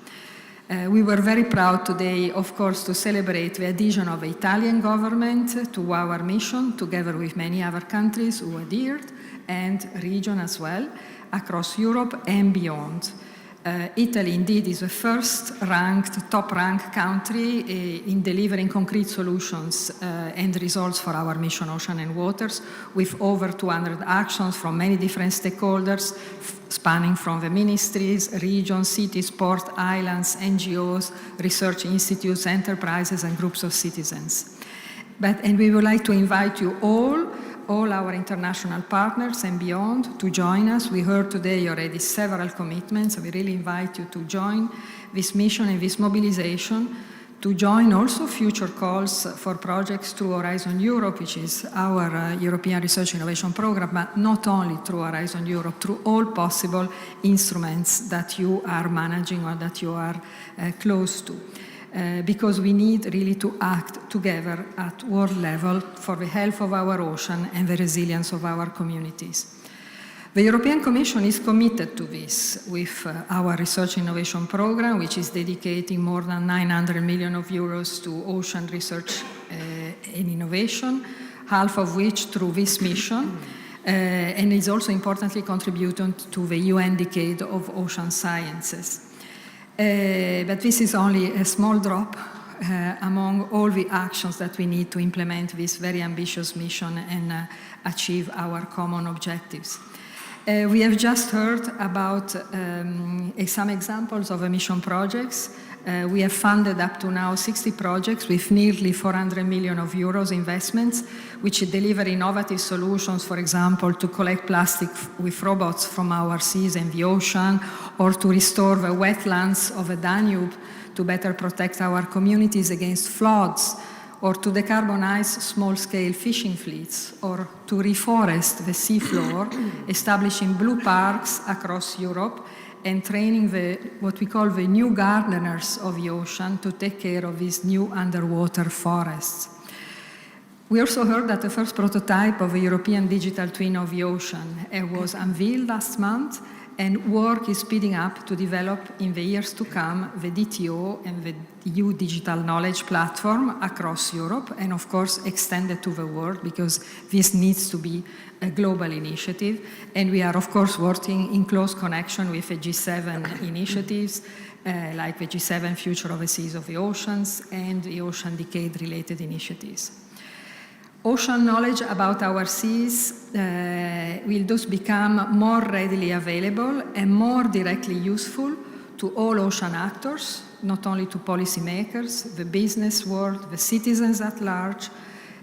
Speaker 16: We were very proud today, of course, to celebrate the adhesion of the Italian government to our mission, together with many other countries who adhered, and region as well, across Europe and beyond. Italy, indeed, is the first top-ranked country in delivering concrete solutions and results for our mission, Ocean and Waters, with over 200 actions from many different stakeholders, spanning from the ministries, regions, cities, port, islands, NGOs, research institutes, enterprises, and groups of citizens. And we would like to invite you all our international partners and beyond to join us. We heard today already several commitments. We really invite you to join this mission and this mobilization, to join also future calls for projects through Horizon Europe, which is our European Research Innovation Program, but not only through Horizon Europe, through all possible instruments that you are managing or that you are close to. Because we need really to act together at world level for the health of our ocean and the resilience of our communities. The European Commission is committed to this with our Research Innovation Program, which is dedicating more than 900 million euros to ocean research and innovation, half of which through this mission, and is also importantly contributing to the UN Decade of Ocean Sciences. But this is only a small drop among all the actions that we need to implement this very ambitious mission and achieve our common objectives. We have just heard about some examples of emission projects. We have funded up to now 60 projects with nearly 400 million euros investments, which deliver innovative solutions, for example, to collect plastic with robots from our seas and the ocean, or to restore the wetlands of the Danube to better protect our communities against floods, or to decarbonize small-scale fishing fleets, or to reforest the seafloor, establishing blue parks across Europe, and training what we call the new gardeners of the ocean to take care of these new underwater forests. We also heard that the first prototype of a European digital twin of the ocean was unveiled last month, and work is speeding up to develop in the years to come the DTO and the EU Digital Knowledge Platform across Europe, and of course extended to the world, because this needs to be a global initiative. And we are of course working in close connection with the G7 initiatives, like the G7 Future of the Seas of the Oceans and the Ocean Decade related initiatives. Ocean knowledge about our seas will thus become more readily available and more directly useful to all ocean actors, not only to policymakers, the business world, the citizens at large,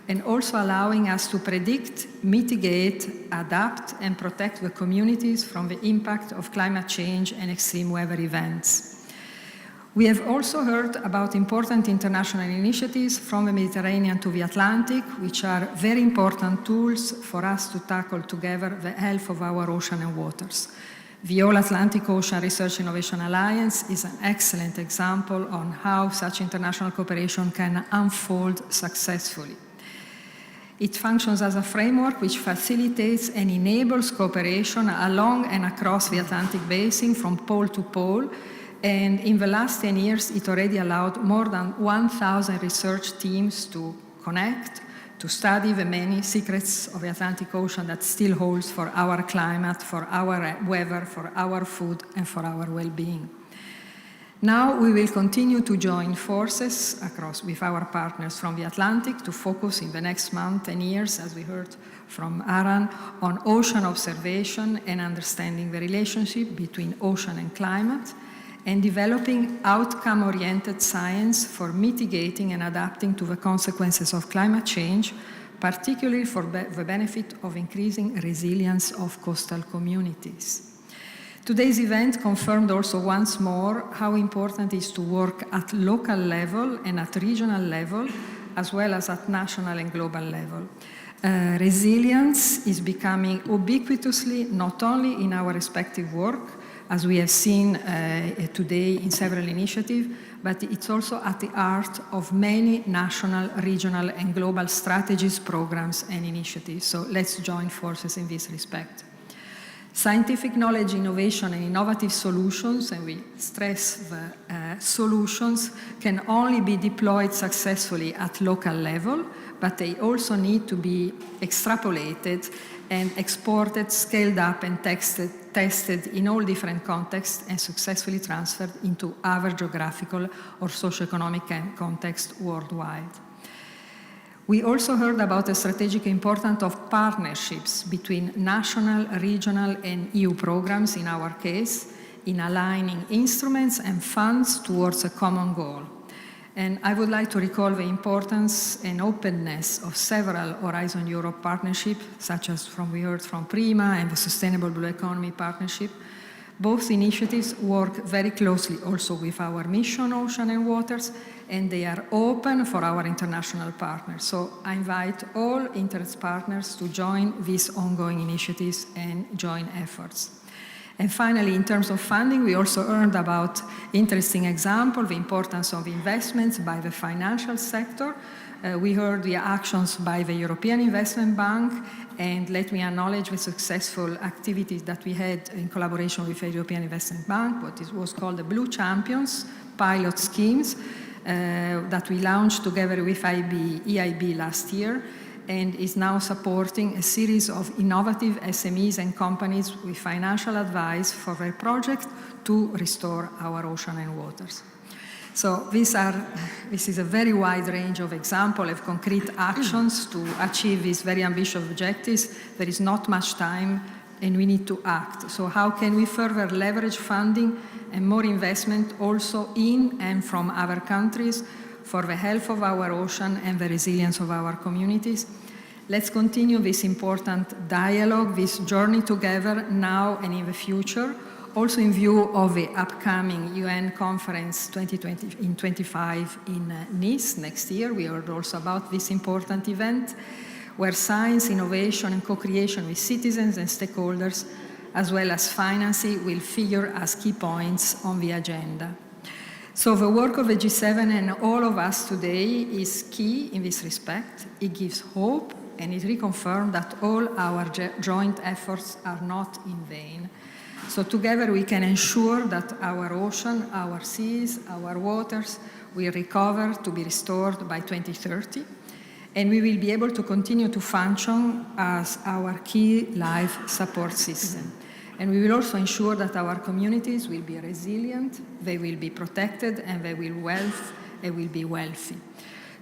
Speaker 16: and also allowing us to predict, mitigate, adapt, and protect the communities from the impact of climate change and extreme weather events. We have also heard about important international initiatives from the Mediterranean to the Atlantic, which are very important tools for us to tackle together the health of our ocean and waters. The All-Atlantic Ocean Research Innovation Alliance is an excellent example on how such international cooperation can unfold successfully. It functions as a framework which facilitates and enables cooperation along and across the Atlantic basin from pole to pole. And in the last 10 years, it already allowed more than 1,000 research teams to connect, to study the many secrets of the Atlantic Ocean that still holds for our climate, for our weather, for our food, and for our well-being. Now we will continue to join forces across with our partners from the Atlantic to focus in the next month and years, as we heard from Aran, on ocean observation and understanding the relationship between ocean and climate, and developing outcome-oriented science for mitigating and adapting to the consequences of climate change, particularly for the benefit of increasing resilience of coastal communities. Today's event confirmed also once more how important it is to work at local level and at regional level, as well as at national and global level. Resilience is becoming ubiquitously not only in our respective work, as we have seen today in several initiatives, but it's also at the heart of many national, regional, and global strategies, programs, and initiatives. So let's join forces in this respect. Scientific knowledge, innovation, and innovative solutions, and we stress the solutions, can only be deployed successfully at local level, but they also need to be extrapolated and exported, scaled up, and tested in all different contexts and successfully transferred into other geographical or socioeconomic contexts worldwide. We also heard about the strategic importance of partnerships between national, regional, and EU programs, in our case, in aligning instruments and funds towards a common goal. And I would like to recall the importance and openness of several Horizon Europe partnerships, such as we heard from Prima and the Sustainable Blue Economy Partnership. Both initiatives work very closely also with our mission, Ocean and Waters, and they are open for our international partners. So I invite all interest partners to join these ongoing initiatives and joint efforts. And finally, in terms of funding, we also heard about interesting example, the importance of investments by the financial sector. We heard the actions by the European Investment Bank, and let me acknowledge the successful activities that we had in collaboration with the European Investment Bank, what was called the Blue Champions pilot schemes that we launched together with EIB last year, and is now supporting a series of innovative SMEs and companies with financial advice for their project to restore our ocean and waters. So this is a very wide range of examples of concrete actions to achieve these very ambitious objectives. There is not much time and we need to act. So how can we further leverage funding and more investment also in and from other countries for the health of our ocean and the resilience of our communities? Let's continue this important dialogue, this journey together now and in the future, also in view of the upcoming UN conference 2025 in Nice next year. We heard also about this important event where science, innovation, and co-creation with citizens and stakeholders, as well as financing, will figure as key points on the agenda. So the work of the G7 and all of us today is key in this respect. It gives hope and it reconfirms that all our joint efforts are not in vain. So together we can ensure that our ocean, our seas, our waters will recover to be restored by 2030, and we will be able to continue to function as our key life support system. And we will also ensure that our communities will be resilient, they will be protected, and they will be wealthy.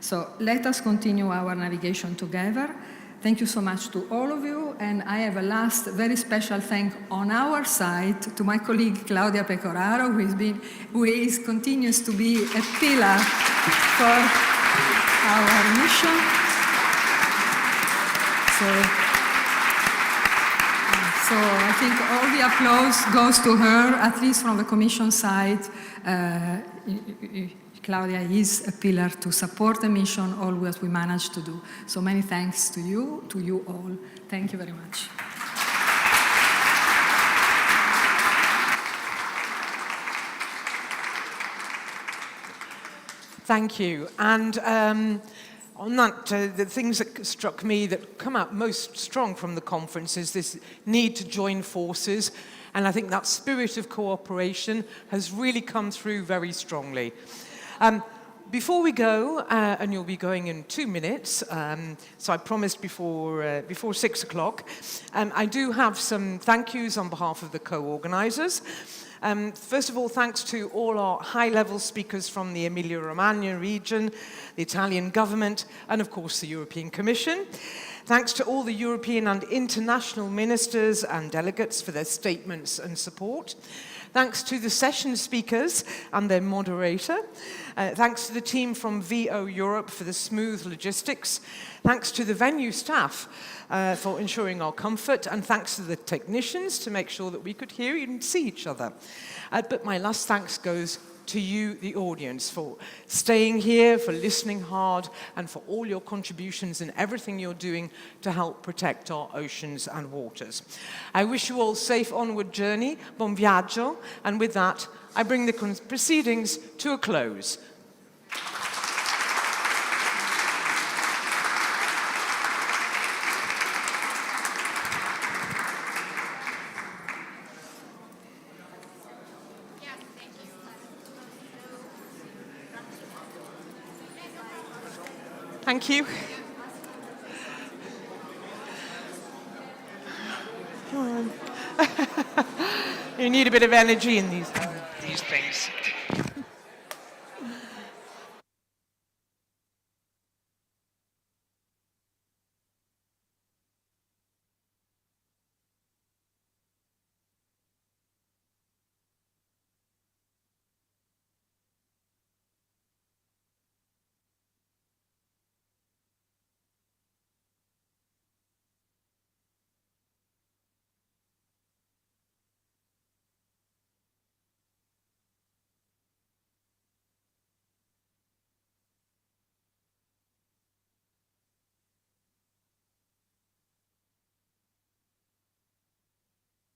Speaker 16: So let us continue our navigation together. Thank you so much to all of you, and I have a last very special thank on our side to my colleague Claudia Pecoraro, who continues to be a pillar for our mission. So I think all the applause goes to her, at least from the Commission side. Claudia is a pillar to support the mission, all what we managed to do. So many thanks to you all. Thank you very much.
Speaker 2: Thank you. And on that, the things that struck me that come out most strong from the conference is this need to join forces. And I think that spirit of cooperation has really come through very strongly. Before we go, and you'll be going in 2 minutes, so I promised before 6 o'clock, I do have some thank yous on behalf of the co-organizers. First of all, thanks to all our high-level speakers from the Emilia-Romagna region, the Italian government, and of course the European Commission. Thanks to all the European and international ministers and delegates for their statements and support. Thanks to the session speakers and their moderator. Thanks to the team from VO Europe for the smooth logistics. Thanks to the venue staff for ensuring our comfort. And thanks to the technicians to make sure that we could hear and see each other. But my last thanks goes to you, the audience, for staying here, for listening hard, and for all your contributions and everything you're doing to help protect our oceans and waters. I wish you all safe onward journey, buon viaggio, and with that, I bring the proceedings to a close. Thank you. You need a bit of energy in these things.